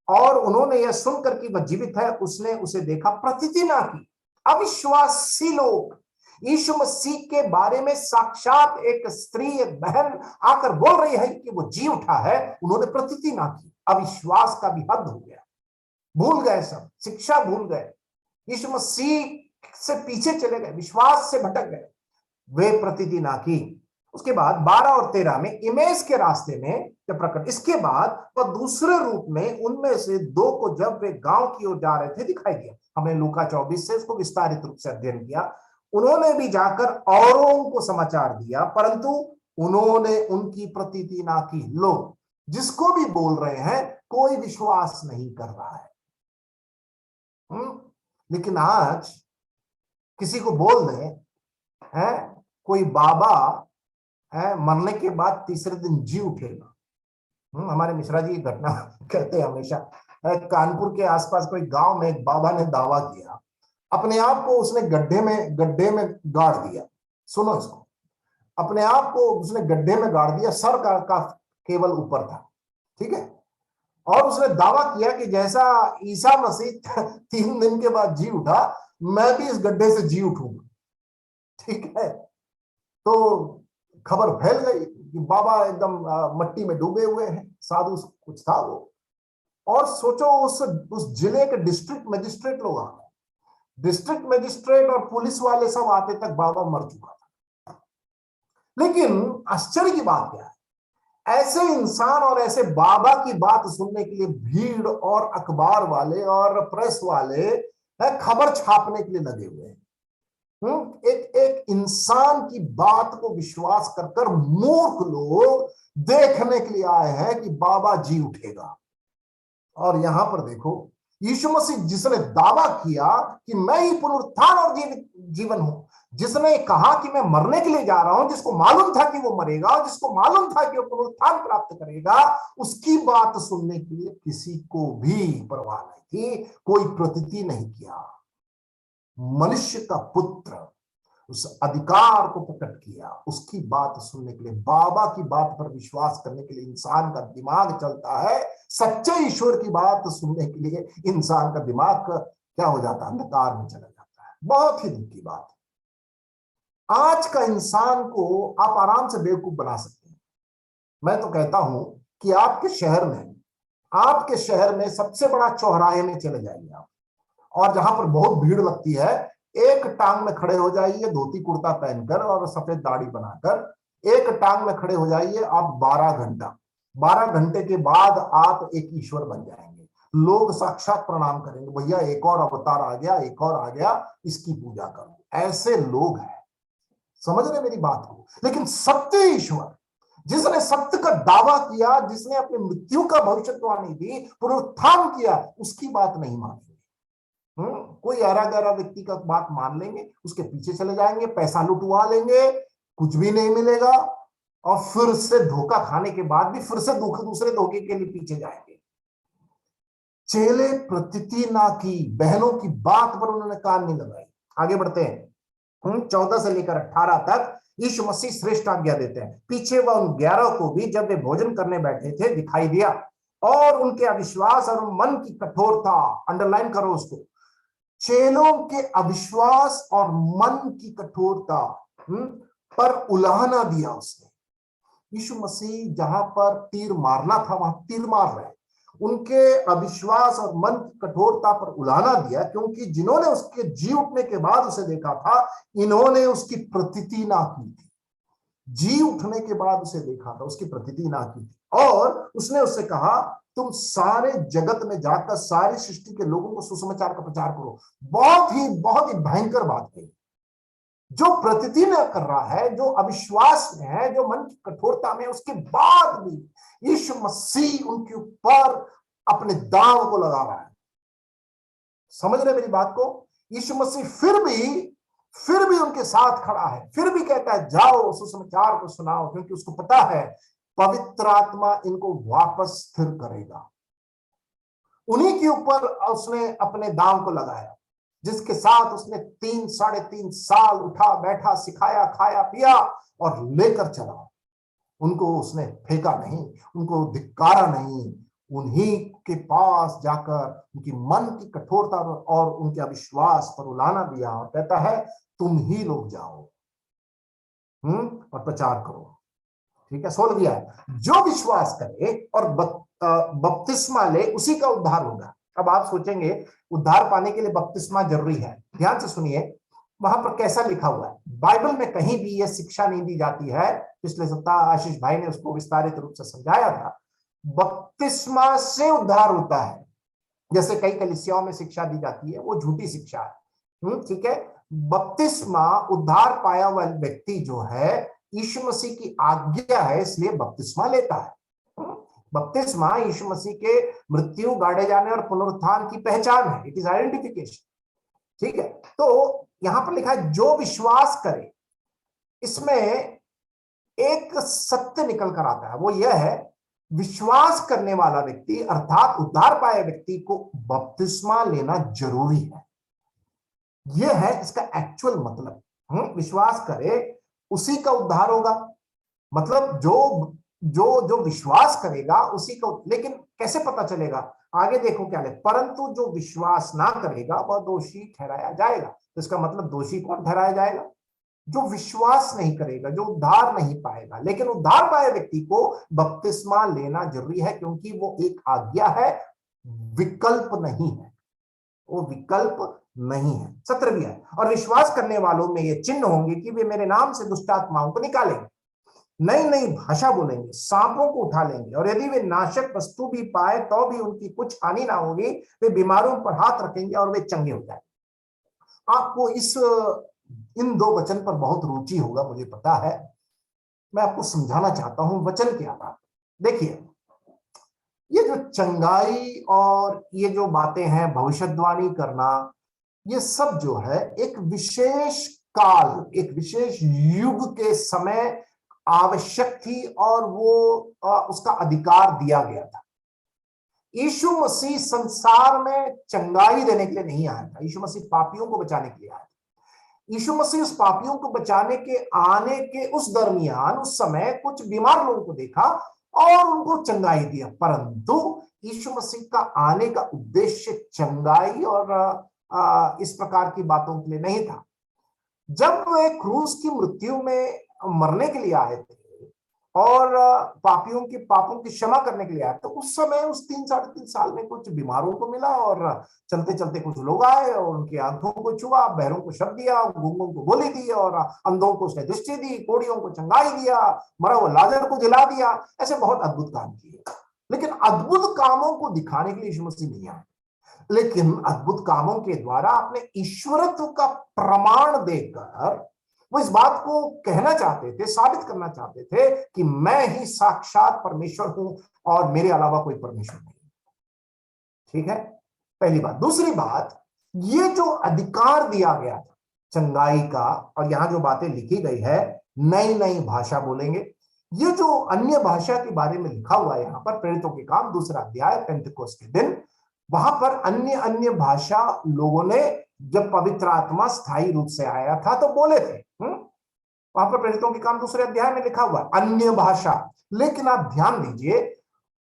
और उन्होंने यह सुनकर कि वह जीवित है, उसने उसे देखा, प्रतीति ना की। अविश्वासी लोग यीशु मसीह के बारे में, साक्षात एक स्त्री, एक बहन आकर बोल रही है कि वो जी उठा है, उन्होंने प्रतीति ना की। अविश्वास का भी हद हो गया, भूल गए, सब शिक्षा भूल गए, यीशु मसीह से पीछे चले गए, विश्वास से भटक गए, वे प्रतीति ना की। उसके बाद 12 और 13 में इमेस के रास्ते में जब प्रकट, इसके बाद वह दूसरे रूप में उनमें से 2 को जब वे गांव की ओर जा रहे थे दिखाई दिया। हमने लूका 24 से इसको विस्तारित रूप से अध्ययन किया। उन्होंने भी जाकर औरों को समाचार दिया, परंतु उन्होंने उनकी प्रतीति ना की। लोग जिसको भी बोल रहे हैं, कोई विश्वास नहीं कर रहा है। लेकिन आज किसी को बोल दे है, कोई बाबा है मरने के बाद तीसरे दिन जी उठेगा। हमारे मिश्रा जी घटना कहते हैं हमेशा, कानपुर के आसपास कोई गांव में एक बाबा ने दावा किया, अपने आप को उसने गड्ढे में गाड़ दिया। सुनो इसको, अपने आप को उसने गड्ढे में गाड़ दिया, सर का केवल ऊपर था। ठीक है, और उसने दावा किया कि जैसा ईसा मसीह 3 दिन के बाद जी उठा, मैं भी इस गड्ढे से जी उठूंगा। ठीक है, तो खबर फैल गई कि बाबा एकदम मट्टी में डूबे हुए हैं, साधु कुछ था वो। और सोचो, उस जिले के डिस्ट्रिक्ट मजिस्ट्रेट लोग आ गए, डिस्ट्रिक्ट मजिस्ट्रेट और पुलिस वाले सब आते तक बाबा मर चुका था। लेकिन आश्चर्य की बात क्या है, ऐसे इंसान और ऐसे बाबा की बात सुनने के लिए भीड़ और अखबार वाले और प्रेस वाले खबर छापने के लिए लगे हुए हैं। एक एक इंसान की बात को विश्वास कर मूर्ख लोग देखने के लिए आए हैं कि बाबा जी उठेगा। और यहां पर देखो, यीशु मसीह जिसने दावा किया कि मैं ही पुनरुत्थान और जीवन हूं, जिसने कहा कि मैं मरने के लिए जा रहा हूं, जिसको मालूम था कि वो मरेगा और जिसको मालूम था कि वो पुनरुत्थान प्राप्त करेगा, उसकी बात सुनने के लिए किसी को भी परवाह नहीं थी, कोई प्रतीति नहीं किया। मनुष्य का पुत्र उस अधिकार को प्रकट किया, उसकी बात सुनने के लिए, बाबा की बात पर विश्वास करने के लिए इंसान का दिमाग चलता है। सच्चे ईश्वर की बात सुनने के लिए इंसान का दिमाग क्या हो जाता है, अंधकार में चला जाता है। बहुत ही दुख की बात है। आज का इंसान को आप आराम से बेवकूफ बना सकते हैं। मैं तो कहता हूं कि आपके शहर में सबसे बड़ा चौराहे में चले जाइए आप, और जहां पर बहुत भीड़ लगती है, एक टांग में खड़े हो जाइए धोती कुर्ता पहनकर और सफेद दाढ़ी बनाकर। एक टांग में खड़े हो जाइए आप 12 घंटे के बाद आप एक ईश्वर बन जाएंगे। लोग साक्षात प्रणाम करेंगे, भैया एक और अवतार आ गया, एक और आ गया, इसकी पूजा करो। ऐसे लोग हैं, समझ रहे मेरी बात को। लेकिन सत्य ईश्वर, जिसने सत्य का दावा किया, जिसने अपनी मृत्यु का भविष्यवाणी दी, पुनरुत्थान किया, उसकी बात नहीं मानेंगे। कोई ऐरा गैरा व्यक्ति का बात मान लेंगे, उसके पीछे चले जाएंगे, पैसा लुटवा लेंगे, कुछ भी नहीं मिलेगा, और फिर से धोखा खाने के बाद भी फिर से दूसरे धोखे के लिए पीछे जाएंगे। चेले प्रतीति ना की, बहनों की बात पर उन्होंने कान नहीं लगाई। आगे बढ़ते हैं, 14 से लेकर 18 तक यीशु मसीह श्रेष्ठ आज्ञा देते हैं। पीछे वह उन 11 को भी जब वे भोजन करने बैठे थे दिखाई दिया, और उनके अविश्वास और मन की कठोरता, अंडरलाइन करो उसको, चेलों के अविश्वास और मन की कठोरता पर उलाहना दिया उसने। यीशु मसीह जहां पर तीर मारना था वहां तीर मार रहे हैं। उनके अविश्वास और मन की कठोरता पर उलाहना दिया, क्योंकि जिन्होंने उसके जी उठने के बाद उसे देखा था, इन्होंने उसकी प्रतीति ना की थी। जी उठने के बाद उसे देखा था, उसकी प्रतीति ना की थी। और उसने उससे कहा, तुम सारे जगत में जाकर सारी सृष्टि के लोगों को सुसमाचार का प्रचार करो। बहुत ही भयंकर बात है। जो प्रतीति न कर रहा है, जो अविश्वास में है, जो मन की कठोरता में, उसके बाद भी यीशु मसीह उनके ऊपर अपने दांव को लगा रहा है। समझ रहे मेरी बात को? यीशु मसीह फिर भी उनके साथ खड़ा है, फिर भी कहता है जाओ सुसमाचार को सुनाओ, क्योंकि उसको पता है पवित्र आत्मा इनको वापस स्थिर करेगा। उन्हीं के ऊपर उसने अपने दांव को लगाया, जिसके साथ उसने 3-3.5 साल उठा बैठा, सिखाया, खाया पिया और लेकर चला। उनको उसने फेंका नहीं, उनको धिक्कारा नहीं, उन्हीं के पास जाकर उनकी मन की कठोरता और उनके अविश्वास पर उलाहना दिया, और कहता है तुम ही लोग जाओ और प्रचार करो। ठीक है, 16 दिया है, जो विश्वास करे और बपतिस्मा ले उसी का उद्धार होगा। अब आप सोचेंगे उद्धार पाने के लिए बपतिस्मा जरूरी है। ध्यान से सुनिए, वहां पर कैसा लिखा हुआ है। बाइबल में कहीं भी यह शिक्षा नहीं दी जाती है। पिछले सप्ताह आशीष भाई ने उसको विस्तारित रूप से समझाया था। बपतिस्मा से उद्धार होता है, जैसे कई कलीसियाओं में शिक्षा दी जाती है, वो झूठी शिक्षा है। ठीक है, बपतिस्मा उद्धार पाया हुआ व्यक्ति जो है, यीशु मसीह की आज्ञा है, इसलिए बपतिस्मा लेता है। बपतिस्मा यीशु मसीह के मृत्यु, गाड़े जाने और पुनरुत्थान की पहचान है। It is identification. ठीक है, तो यहां पर लिखा है जो विश्वास करे। इसमें एक सत्य निकल कर आता है, वो यह है विश्वास करने वाला व्यक्ति अर्थात उद्धार पाए व्यक्ति को बपतिस्मा लेना जरूरी है। यह है इसका एक्चुअल मतलब। विश्वास करे उसी का उद्धार होगा, मतलब जो विश्वास करेगा उसी को। लेकिन कैसे पता चलेगा? आगे देखो क्या है, परंतु जो विश्वास ना करेगा वह दोषी ठहराया जाएगा। तो इसका मतलब दोषी कौन ठहराया जाएगा? जो विश्वास नहीं करेगा, जो उद्धार नहीं पाएगा। लेकिन उद्धार पाए व्यक्ति को बपतिस्मा लेना जरूरी है, क्योंकि वो एक आज्ञा है, विकल्प नहीं है। वो विकल्प नहीं है। 17 भी है, और विश्वास करने वालों में ये चिन्ह होंगे कि वे मेरे नाम से दुष्ट आत्माओं को निकालेंगे। नई नई भाषा बोलेंगे, सांपों को उठा लेंगे, और यदि वे नाशक वस्तु भी पाए तो भी उनकी कुछ हानि ना होगी। वे बीमारों पर हाथ रखेंगे और वे चंगे हो जाएंगे। आपको इन दो वचन पर बहुत रुचि होगा, मुझे पता है। मैं आपको समझाना चाहता हूं वचन के आधार। देखिए, ये जो चंगाई और ये जो बातें हैं, भविष्यवाणी करना, ये सब जो है एक विशेष काल, एक विशेष युग के समय आवश्यक थी, और वो उसका अधिकार दिया गया था। यीशु मसीह संसार में चंगाई देने के लिए नहीं आया था, यीशु मसीह पापियों को बचाने के लिए आया था। यीशु मसीह उस पापियों को बचाने के आने के उस दरमियान, उस समय कुछ बीमार लोगों को देखा और उनको चंगाई दिया, परंतु यीशु मसीह का आने का उद्देश्य चंगाई और इस प्रकार की बातों के लिए नहीं था। जब वे क्रूस की मृत्यु में मरने के लिए आए थे और पापियों के पापों की क्षमा करने के लिए आए, तो उस समय उस 3-3.5 साल में कुछ बीमारों को मिला, और चलते चलते कुछ लोग आए और उनकी आंखों को छुआ, बहरों को शब्द दिया, गूंगों को बोली दी, और अंधों को उसने दृष्टि दी, कोढ़ियों को चंगाई दिया, मरा हुआ लाजर को जिला दिया। ऐसे बहुत अद्भुत काम किए, लेकिन अद्भुत कामों को दिखाने के लिए यीशु मसीह नहीं आए, लेकिन अद्भुत कामों के द्वारा अपने ईश्वरत्व का प्रमाण देकर वो इस बात को कहना चाहते थे, साबित करना चाहते थे कि मैं ही साक्षात परमेश्वर हूं और मेरे अलावा कोई परमेश्वर नहीं। ठीक है, पहली बात। दूसरी बात, ये जो अधिकार दिया गया था चंगाई का, और यहां जो बातें लिखी गई है, नई नई भाषा बोलेंगे, ये जो अन्य भाषा के बारे में लिखा हुआ है यहां पर, प्रेरितों के काम 2 अध्याय, पेंतिकोस्त के दिन, वहां पर अन्य अन्य भाषा लोगों ने, जब पवित्र आत्मा स्थायी रूप से आया था तो बोले थे। वहां पर प्रेरितों के काम 2 अध्याय में लिखा हुआ अन्य भाषा। लेकिन आप ध्यान दीजिए,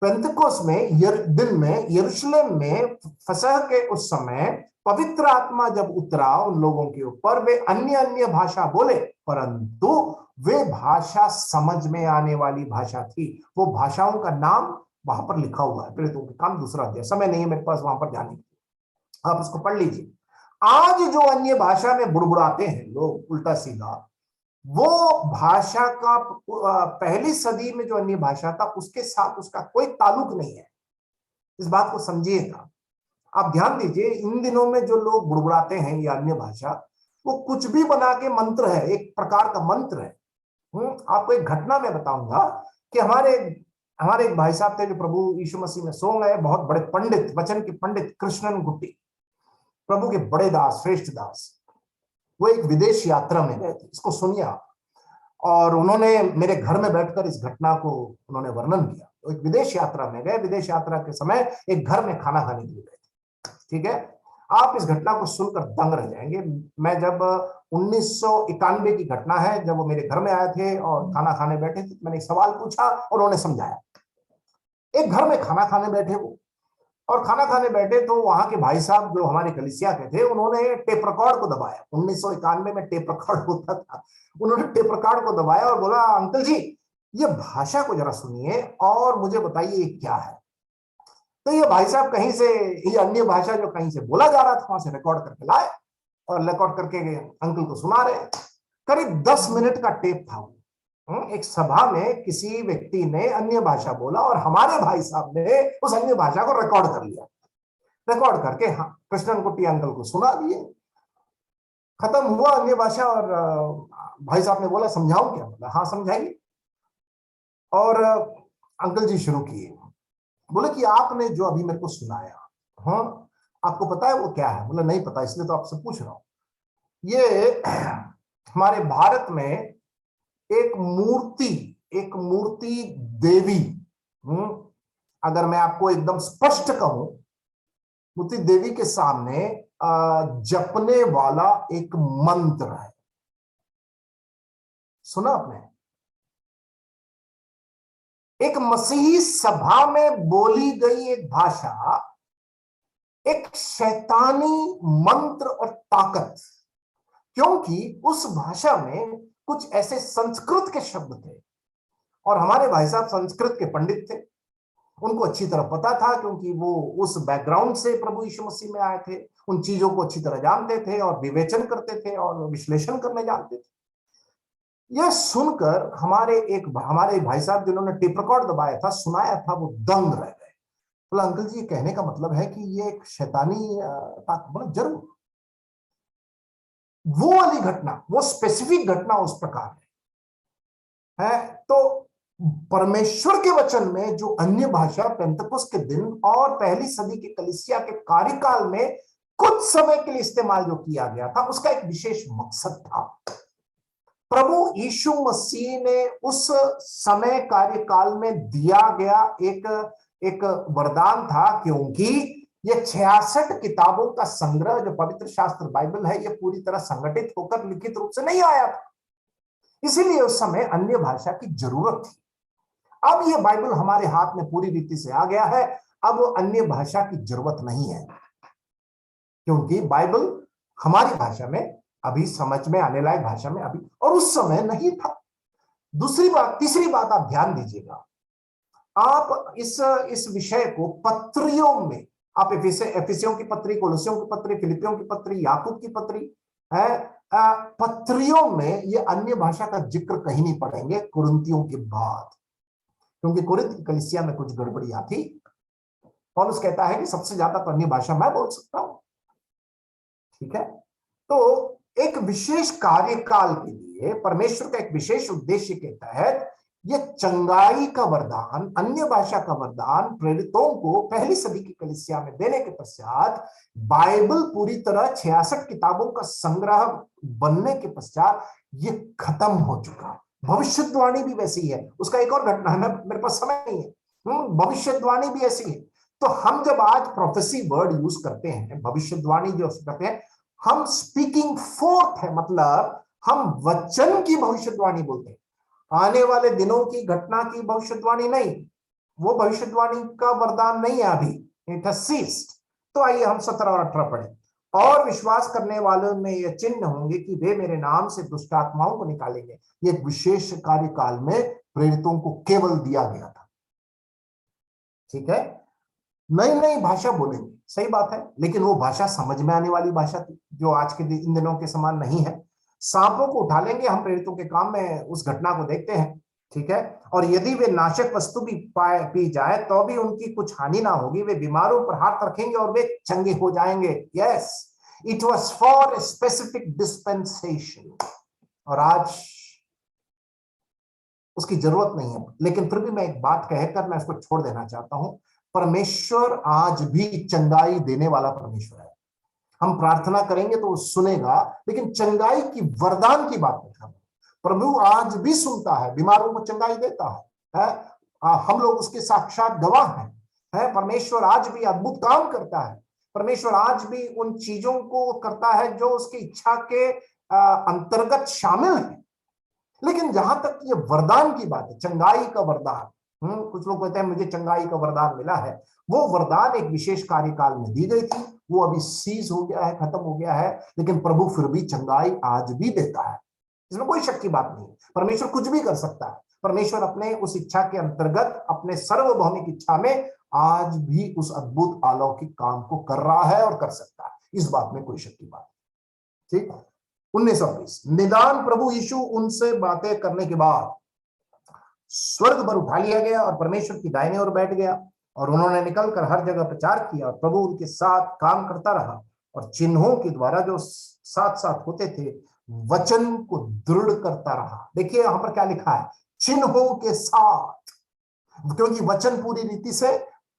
पेंतिकोस्त में दिन में यरूशलेम में फसह के उस समय पवित्र आत्मा जब उतरा उन लोगों के ऊपर, वे अन्य अन्य भाषा बोले, परंतु वे भाषा समझ में आने वाली भाषा थी। वो भाषाओं का नाम वहां पर लिखा हुआ है, प्रेरितों के काम 2 अध्याय। समय नहीं है मेरे पास वहां पर जाने की, आप उसको पढ़ लीजिए। आज जो अन्य भाषा में बुड़बुड़ाते हैं लोग उल्टा सीधा, वो भाषा का पहली सदी में जो अन्य भाषा था उसके साथ उसका कोई ताल्लुक नहीं है। इस बात को समझिएगा। आप ध्यान दीजिए, इन दिनों में जो लोग बुड़बुड़ाते हैं ये अन्य भाषा, वो कुछ भी बना के मंत्र है, एक प्रकार का मंत्र है। आपको एक घटना में बताऊंगा कि हमारे एक भाई साहब थे जो प्रभु यीशु मसीह में सो गए, बहुत बड़े पंडित, वचन के पंडित, कृष्णन गुट्टी, प्रभु के बड़े दास, श्रेष्ठ दास। वो एक विदेश यात्रा में गए थे, इसको सुनिए आप। और उन्होंने मेरे घर में बैठकर इस घटना को उन्होंने वर्णन किया। तो एक विदेश यात्रा में गए, विदेश यात्रा के समय एक घर में खाना खाने के लिए गए थे। ठीक है, आप इस घटना को सुनकर दंग रह जाएंगे। मैं जब 1991 की घटना है, जब वो मेरे घर में आए थे और खाना खाने बैठे थे, मैंने एक सवाल पूछा और उन्होंने समझाया। एक घर में खाना खाने बैठे वो, और खाना खाने बैठे तो वहां के भाई साहब जो हमारे कलीसिया के थे, उन्होंने टेप रिकॉर्ड को दबाया। 1991 में टेप रिकॉर्ड होता था। उन्होंने टेप रिकॉर्ड को दबाया और बोला, अंकल जी ये भाषा को जरा सुनिए और मुझे बताइए ये क्या है। तो ये भाई साहब कहीं से, ये अन्य भाषा जो कहीं से बोला जा रहा था, वहां से रिकॉर्ड करके लाए और रिकॉर्ड करके अंकल को सुना रहे। करीब 10 मिनट का टेप था। एक सभा में किसी व्यक्ति ने अन्य भाषा बोला और हमारे भाई साहब ने उस अन्य भाषा को रिकॉर्ड कर लिया। रिकॉर्ड करके कृष्णन गुट्टी अंकल को सुना दिए। खत्म हुआ अन्य भाषा और भाई साहब ने बोला, समझाऊं क्या? बोला हाँ समझाइए। और अंकल जी शुरू किए, बोले कि आपने जो अभी मेरे को सुनाया, हाँ आपको पता है वो क्या है? बोला नहीं पता, इसलिए तो आपसे पूछ रहा हूं। ये हमारे भारत में एक मूर्ति देवी, अगर मैं आपको एकदम स्पष्ट कहूं, मूर्ति देवी के सामने जपने वाला एक मंत्र है। सुना आपने? एक मसीही सभा में बोली गई एक भाषा, एक शैतानी मंत्र और ताकत, क्योंकि उस भाषा में कुछ ऐसे संस्कृत के शब्द थे और हमारे भाई साहब संस्कृत के पंडित थे। उनको अच्छी तरह पता था, क्योंकि वो उस बैकग्राउंड से प्रभु यीशु मसीह में आए थे। उन चीजों को अच्छी तरह जानते थे और विवेचन करते थे और विश्लेषण करने जानते थे। यह सुनकर हमारे भाई साहब जिन्होंने टेप रिकॉर्ड दबाया था, सुनाया था, वो दंग रह गए। बोला अंकल जी, कहने का मतलब है कि ये एक शैतानी ताकत? बोला जरूर। वो वाली घटना, वो स्पेसिफिक घटना उस प्रकार है। तो परमेश्वर के वचन में जो अन्य भाषा पेंतकुस्त के दिन और पहली सदी के कलीसिया के कार्यकाल में कुछ समय के लिए इस्तेमाल जो किया गया था, उसका एक विशेष मकसद था। प्रभु यीशु मसीह ने उस समय कार्यकाल में दिया गया एक वरदान था, क्योंकि ये 66 किताबों का संग्रह जो पवित्र शास्त्र बाइबल है, ये पूरी तरह संगठित होकर लिखित रूप से नहीं आया था। इसीलिए उस समय अन्य भाषा की जरूरत थी। अब ये बाइबल हमारे हाथ में पूरी रीति से आ गया है, अब अन्य भाषा की जरूरत नहीं है, क्योंकि बाइबल हमारी भाषा में अभी समझ में आने लायक भाषा में अभी, और उस समय नहीं था। तीसरी बात आप ध्यान दीजिएगा, आप इस विषय को पत्रियों में, आप एफिसियों की पत्री, कोलोसियों की पत्री, फिलिपियों की पत्री, याकूब की पत्री है, पत्रियों में ये अन्य भाषा का जिक्र कहीं नहीं पढ़ेंगे कुरिन्थियों के बाद, क्योंकि कुरिन्थ की कलीसिया में कुछ गड़बड़ियां थी। पौलुस कहता है कि सबसे ज्यादा तो अन्य भाषा मैं बोल सकता हूं। ठीक है, तो एक विशेष कार्यकाल के लिए परमेश्वर का एक विशेष उद्देश्य के तहत ये चंगाई का वरदान, अन्य भाषा का वरदान प्रेरितों को पहली सदी की कलीसिया में देने के पश्चात, बाइबल पूरी तरह 66 किताबों का संग्रह बनने के पश्चात ये खत्म हो चुका। भविष्यवाणी भी वैसी है, उसका एक और घटना है, मेरे पास समय नहीं है। भविष्यवाणी भी ऐसी है। तो हम जब आज प्रोफेसी वर्ड यूज करते हैं, भविष्यवाणी जो करते हैं, हम स्पीकिंग फोर्थ है, मतलब हम वचन की भविष्यवाणी बोलते हैं, आने वाले दिनों की घटना की भविष्यवाणी नहीं। वो भविष्यवाणी का वरदान नहीं है अभी, इट हैज सीज्ड। तो आइए हम 17 और 18 पढ़ें। और विश्वास करने वालों में ये चिन्ह होंगे कि वे मेरे नाम से दुष्ट आत्माओं को निकालेंगे। ये एक विशेष कार्यकाल में प्रेरितों को केवल दिया गया था। ठीक है, नई नई भाषा बोलेंगे, सही बात है, लेकिन वो भाषा समझ में आने वाली भाषा थी, जो आज के इन दिनों के समान नहीं है। सांपों को उठा लेंगे, हम प्रेरितों के काम में उस घटना को देखते हैं। ठीक है, और यदि वे नाशक वस्तु भी पी जाए तो भी उनकी कुछ हानि ना होगी। वे बीमारों पर हाथ रखेंगे और वे चंगे हो जाएंगे। Yes, it was for a specific dispensation, और आज उसकी जरूरत नहीं है। लेकिन फिर भी मैं एक बात कहकर मैं इसको छोड़ देना चाहता हूं, परमेश्वर आज भी चंगाई देने वाला परमेश्वर है। हम प्रार्थना करेंगे तो वो सुनेगा, लेकिन चंगाई की वरदान की बात नहीं करता। प्रभु आज भी सुनता है, बीमारों को चंगाई देता है? हम लोग उसके साक्षात गवाह हैं। परमेश्वर आज भी अद्भुत काम करता है। परमेश्वर आज भी उन चीजों को करता है जो उसकी इच्छा के अंतर्गत शामिल है। लेकिन जहां तक ये वरदान की बात है, चंगाई का वरदान, कुछ लोग कहते हैं मुझे चंगाई का वरदान मिला है, वो वरदान एक विशेष कार्यकाल में दी गई थी, वो अभी सीज हो गया है, खत्म हो गया है, लेकिन प्रभु फिर भी चंगाई आज भी देता है। इसमें कोई शक की बात नहीं। परमेश्वर कुछ भी कर सकता है। परमेश्वर अपने उस इच्छा के अंतर्गत, अपने सर्वभौमिक इच्छा में आज भी उस अद्भुत अलौकिक काम को कर रहा है और कर सकता है। इस बात में कोई शक की बात नहीं। ठीक, 1920 निदान प्रभु यीशु उनसे बातें करने के बाद स्वर्ग पर उठा लिया गया और परमेश्वर की दाहिने ओर बैठ गया, और उन्होंने निकलकर हर जगह प्रचार किया, और प्रभु उनके साथ काम करता रहा, और चिन्हों के द्वारा जो साथ साथ होते थे वचन को दृढ़ करता रहा। देखिए यहां पर क्या लिखा है, चिन्हों के साथ, क्योंकि वचन पूरी रीति से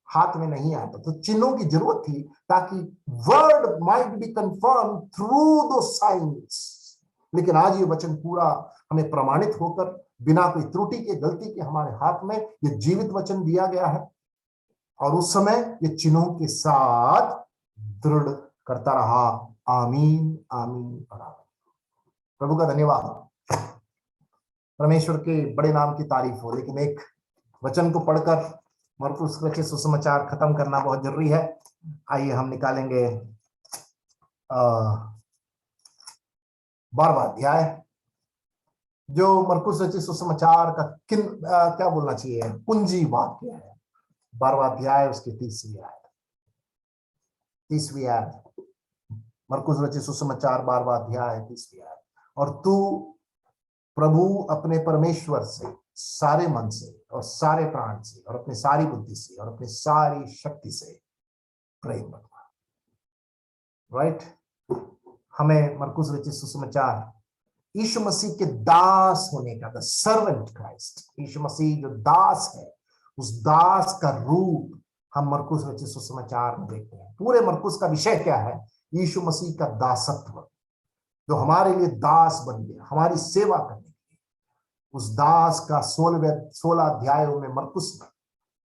हाथ में नहीं आता, तो चिन्हों की जरूरत थी ताकि word might be confirm through दो साइंस। लेकिन आज ये वचन पूरा हमें प्रमाणित होकर बिना कोई त्रुटि के, गलती के हमारे हाथ में ये जीवित वचन दिया गया है, और उस समय ये चिन्हों के साथ दृढ़ करता रहा। आमीन, आमीन और आमीन। प्रभु का धन्यवाद, परमेश्वर के बड़े नाम की तारीफ हो। लेकिन एक वचन को पढ़कर मरकुस रचित सुसमाचार खत्म करना बहुत जरूरी है। आइए हम निकालेंगे 12वां अध्याय, जो मरकुस रचित सुसमाचार का क्या बोलना चाहिए, कुंजी वाक्य है। 12वां अध्याय, उसकी 30वीं आयत, मरकुस रचित सुसमाचार 12वां अध्याय 30वीं आयत। और तू प्रभु अपने परमेश्वर से सारे मन से और सारे प्राण से और अपनी सारी बुद्धि से और अपनी सारी शक्ति से प्रेम रखना। राइट? हमें मरकुस रचित सुसमाचार यीशु मसीह के दास होने का, द सर्वेंट क्राइस्ट, यीशु मसीह जो दास है, उस दास का रूप हम मरकुस रचित सुसमाचार में देखते हैं। पूरे मरकुस का विषय क्या है? यीशु मसीह का दासत्व, जो हमारे लिए दास बन गया हमारी सेवा करने के लिए। उस दास का 16 अध्यायों में मरकुस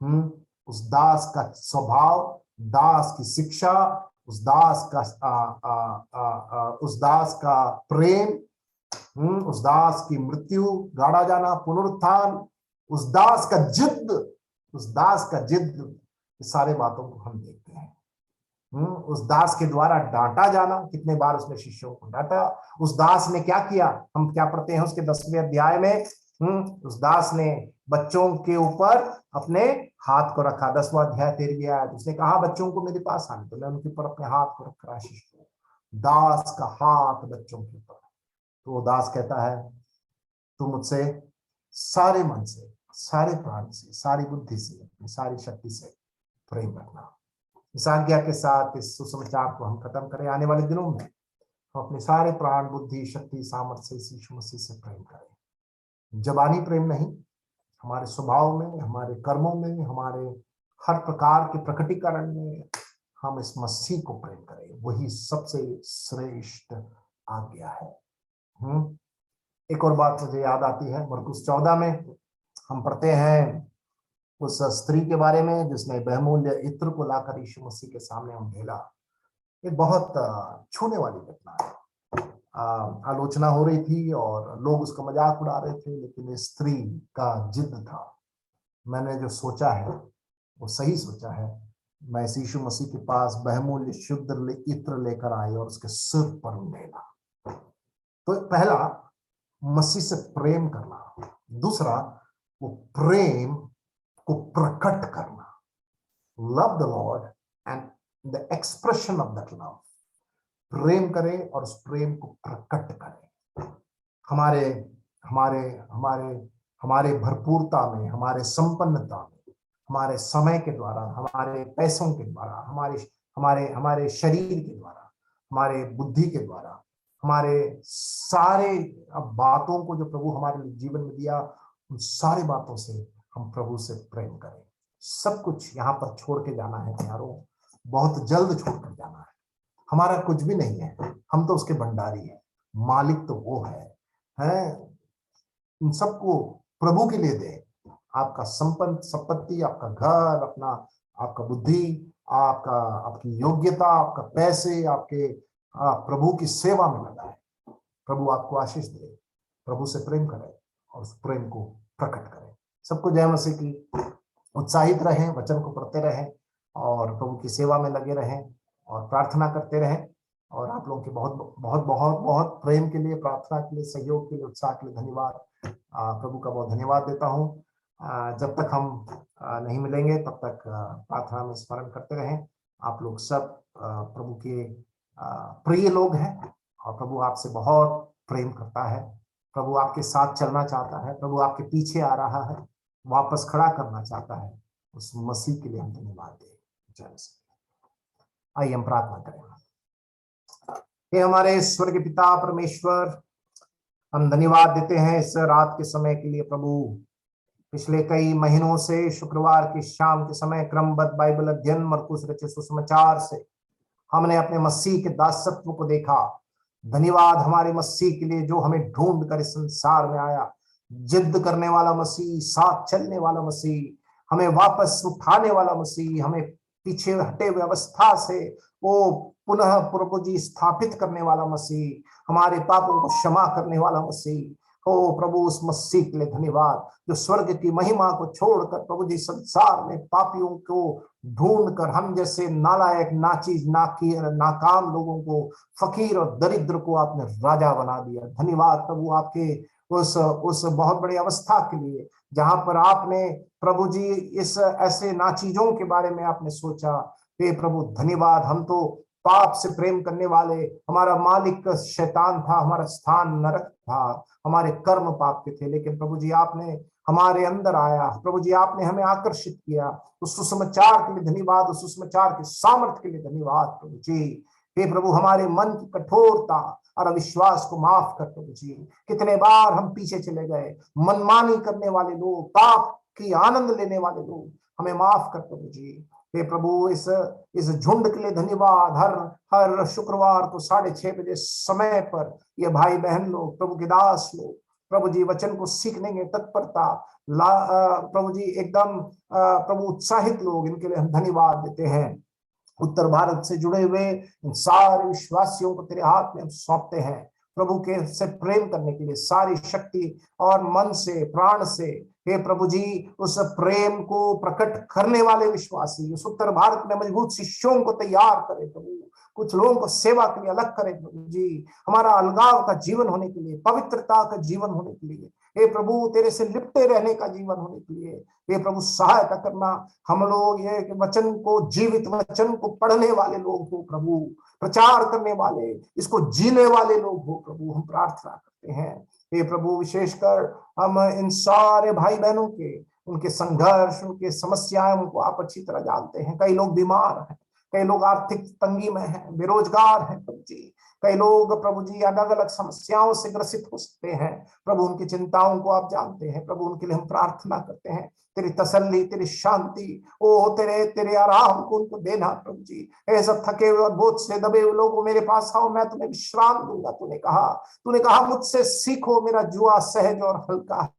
में उस दास का स्वभाव, दास की शिक्षा, उस दास का प्रेम, उस दास की मृत्यु, गाड़ा जाना, पुनरुत्थान, उस दास का जिद, सारे बातों को हम देखते हैं। उस दास के द्वारा डांटा जाना, कितने बार उसने शिष्यों को डांटा। उस दास ने क्या किया, हम क्या पढ़ते हैं उसके 10वें अध्याय में, उस दास ने बच्चों के ऊपर अपने हाथ को रखा। 10वां अध्याय 13वीं आयत, उसने कहा बच्चों को मेरे पास आने दो, मैं उनके ऊपर अपने हाथ को रख रहा। शिष्यों, दास का हाथ बच्चों के ऊपर। तो वो दास कहता है, तुम मुझसे सारे मन से, सारे प्राण से, सारी बुद्धि से, अपनी सारी शक्ति से प्रेम रखना। इस आज्ञा के साथ इस सुसमाचार को हम खत्म करें। आने वाले दिनों में हम अपने सारे प्राण, बुद्धि, शक्ति, सामर्थ्य से यीशु मसीह से प्रेम करें। जबानी प्रेम नहीं, हमारे स्वभाव में, हमारे कर्मों में, हमारे हर प्रकार के प्रकटीकरण में हम इस मसीह को प्रेम करें। वही सबसे श्रेष्ठ आज्ञा है। एक और बात मुझे याद आती है, मरकुस 14 में हम पढ़ते हैं उस स्त्री के बारे में जिसने बहुमूल्य इत्र को लाकर यीशु मसीह के सामने उंडेला। ये बहुत छूने वाली घटना है। आलोचना हो रही थी और लोग उसका मजाक उड़ा रहे थे, लेकिन इस स्त्री का जिद था, मैंने जो सोचा है वो सही सोचा है, मैं इस यीशु मसीह के पास बहुमूल्य शुद्ध इत्र लेकर आई और उसके सिर पर उंडेला। तो पहला, मसीह से प्रेम करना। दूसरा, वो प्रेम को प्रकट करना। Love the Lord and the expression of that love. प्रेम करें और उस प्रेम को प्रकट करें। हमारे हमारे हमारे हमारे भरपूरता में, हमारे संपन्नता में, हमारे समय के द्वारा, हमारे पैसों के द्वारा, हमारे शरीर के द्वारा, हमारे बुद्धि के द्वारा, हमारे सारे बातों को जो प्रभु हमारे जीवन में दिया, उन सारी बातों से हम प्रभु से प्रेम करें। सब कुछ यहाँ पर छोड़ के जाना है प्यारों, बहुत जल्द छोड़ कर जाना है। हमारा कुछ भी नहीं है, हम तो उसके भंडारी हैं। मालिक तो वो है। इन सबको प्रभु के लिए दे। आपका संपत्ति, आपका घर, आपका बुद्धि, आपकी योग्यता, आपका पैसे, आपके प्रभु की सेवा में लगा है। प्रभु आपको आशीष दे। प्रभु से प्रेम करें और उस प्रेम को प्रकट करें। सबको जय मसीह की। उत्साहित रहें, वचन को पढ़ते रहें और प्रभु की सेवा में लगे रहें और प्रार्थना करते रहें। और आप लोगों के बहुत बहुत बहुत बहुत प्रेम के लिए, प्रार्थना के लिए, सहयोग के लिए, उत्साह के लिए धन्यवाद। प्रभु का बहुत धन्यवाद देता हूँ। जब तक हम नहीं मिलेंगे तब तक प्रार्थना में स्मरण करते रहें। आप लोग सब प्रभु के प्रिय लोग हैं और प्रभु आपसे बहुत प्रेम करता है। प्रभु आपके साथ चलना चाहता है। प्रभु आपके पीछे आ रहा है, वापस खड़ा करना चाहता है। उस मसीह के लिए हम धन्यवाद दें। जय मसीह। आइए हम प्रार्थना करें। हे हमारे स्वर्गीय पिता परमेश्वर, हम धन्यवाद देते हैं इस रात के समय के लिए। प्रभु, पिछले कई महीनों से शुक्रवार की शाम के समय क्रमबद्ध बाइबल अध्ययन मरकुस रचित सुसमाचार से हमने अपने मसीह के दासत्व को देखा। धन्यवाद हमारे मसीह के लिए जो हमें ढूंढ कर इस संसार में आया। जिद करने वाला मसीह, साथ चलने वाला मसीह, हमें वापस उठाने वाला मसीह, हमें पीछे हटे हुए अवस्था से वो पुनः प्रभु जी स्थापित करने वाला मसीह, हमारे पापों को क्षमा करने वाला मसीह। ओ प्रभु, उस मसीह के लिए धन्यवाद जो स्वर्ग की महिमा को छोड़कर प्रभु जी संसार में पापियों को ढूंढकर हम जैसे नालायक, नाचीज, नाकाम लोगों को, फकीर और दरिद्र को आपने राजा बना दिया। धन्यवाद प्रभु आपके उस बहुत बड़ी अवस्था के लिए जहां पर आपने प्रभु जी इस ऐसे नाचीजों के बारे में आपने सोचा। हे प्रभु धन्यवाद, हम तो पाप से प्रेम करने वाले, हमारा मालिक शैतान था, हमारा स्थान नरक था, हमारे कर्म पाप के थे, लेकिन प्रभु जी आपने हमारे अंदर आया, प्रभु जी आपने हमें आकर्षित किया। उस सुसमाचार के लिए धन्यवाद, उस सुसमाचार के सामर्थ्य के लिए धन्यवाद प्रभु जी। हे प्रभु, हमारे मन की कठोरता और अविश्वास को माफ कर प्रभु जी। कितने बार हम पीछे चले गए, मनमानी करने वाले लोग, पाप की आनंद लेने वाले लोग, हमें माफ कर प्रभु जी। हे प्रभु, इस झुंड के लिए धन्यवाद। हर शुक्रवार को 6:30 बजे समय पर ये भाई बहन लोग, प्रभु के दास लोग, प्रभु जी वचन को सीखने के तत्परता, प्रभु जी एकदम प्रभु उत्साहित लोग, इनके लिए हम धन्यवाद देते हैं। उत्तर भारत से जुड़े हुए इन सारे विश्वासियों को तेरे हाथ में हम सौंपते हैं, प्रभु के से प्रेम करने के लिए सारी शक्ति और मन से, प्राण से। हे प्रभु जी, उस प्रेम को प्रकट करने वाले विश्वासी उस उत्तर भारत में मजबूत शिष्यों को तैयार करे प्रभु। कुछ लोगों को सेवा के लिए अलग करे प्रभु जी, हमारा अलगाव का जीवन होने के लिए, पवित्रता का जीवन होने के लिए, हे प्रभु तेरे से लिपटे रहने का जीवन होने के लिए, हे प्रभु सहायता करना। हम लोग ये वचन को, जीवित वचन को पढ़ने वाले लोग हो प्रभु, प्रचार करने वाले, इसको जीने वाले लोग हो प्रभु, हम प्रार्थना करते हैं। हे प्रभु, विशेषकर हम इन सारे भाई बहनों के, उनके संघर्ष, उनके समस्याएं, उनको आप अच्छी तरह जानते हैं। कई लोग बीमार हैं, कई लोग आर्थिक तंगी में हैं, बेरोजगार हैं प्रभु जी, कई लोग प्रभु जी अलग अलग समस्याओं से ग्रसित हो सकते हैं प्रभु, उनकी चिंताओं को आप जानते हैं प्रभु, उनके लिए हम प्रार्थना करते हैं। तेरी तसल्ली, तेरी शांति, ओ तेरे आराम को उनको देना प्रभु जी। ऐसा थके हुए और बोझ से दबे हुए लोगों, मेरे पास आओ, मैं तुम्हें विश्राम दूंगा। तूने कहा मुझसे सीखो, मेरा जुआ सहज और हल्का है।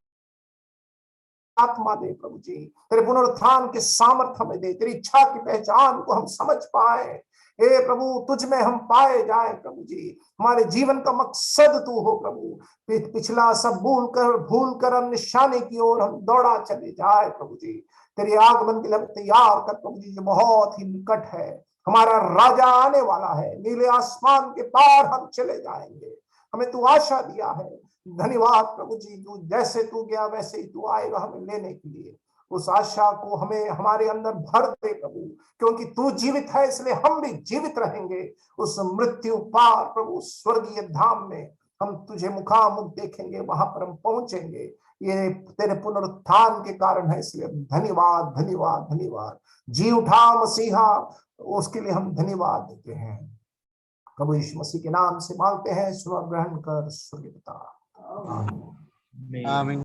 आत्मा दे प्रभु जी, तेरे पुनरुत्थान के सामर्थ्य हमें दे, तेरी इच्छा की पहचान को हम समझ पाए। हे प्रभु, तुझ में हम पाए जाए प्रभु जी, हमारे जीवन का मकसद तू हो प्रभु। पिछला सब भूल कर निशाने की ओर हम दौड़ा चले जाए प्रभु जी। तेरे आगमन के लिए तैयार कर प्रभु जी, जो बहुत ही निकट है। हमारा राजा आने वाला है, नीले आसमान के पार हम चले जाएंगे। हमें तू आशा दिया है। धन्यवाद प्रभु जी, तू जैसे तू गया वैसे ही तू आएगा हमें लेने के लिए। उस आशा को हमें हमारे अंदर भर दे प्रभु, क्योंकि तू जीवित है इसलिए हम भी जीवित रहेंगे। उस मृत्यु पार प्रभु स्वर्गीय धाम में हम तुझे मुखामुख देखेंगे, वहां पर हम पहुंचेंगे। ये तेरे पुनरुत्थान के कारण है, इसलिए धन्यवाद धन्यवाद धन्यवाद। जी उठा मसीहा, उसके लिए हम धन्यवाद देते हैं। प्रभु यीशु मसीह के नाम से मांगते हैं, सुन और ग्रहण कर स्वर्गीय पिता। आमीन। आमीन।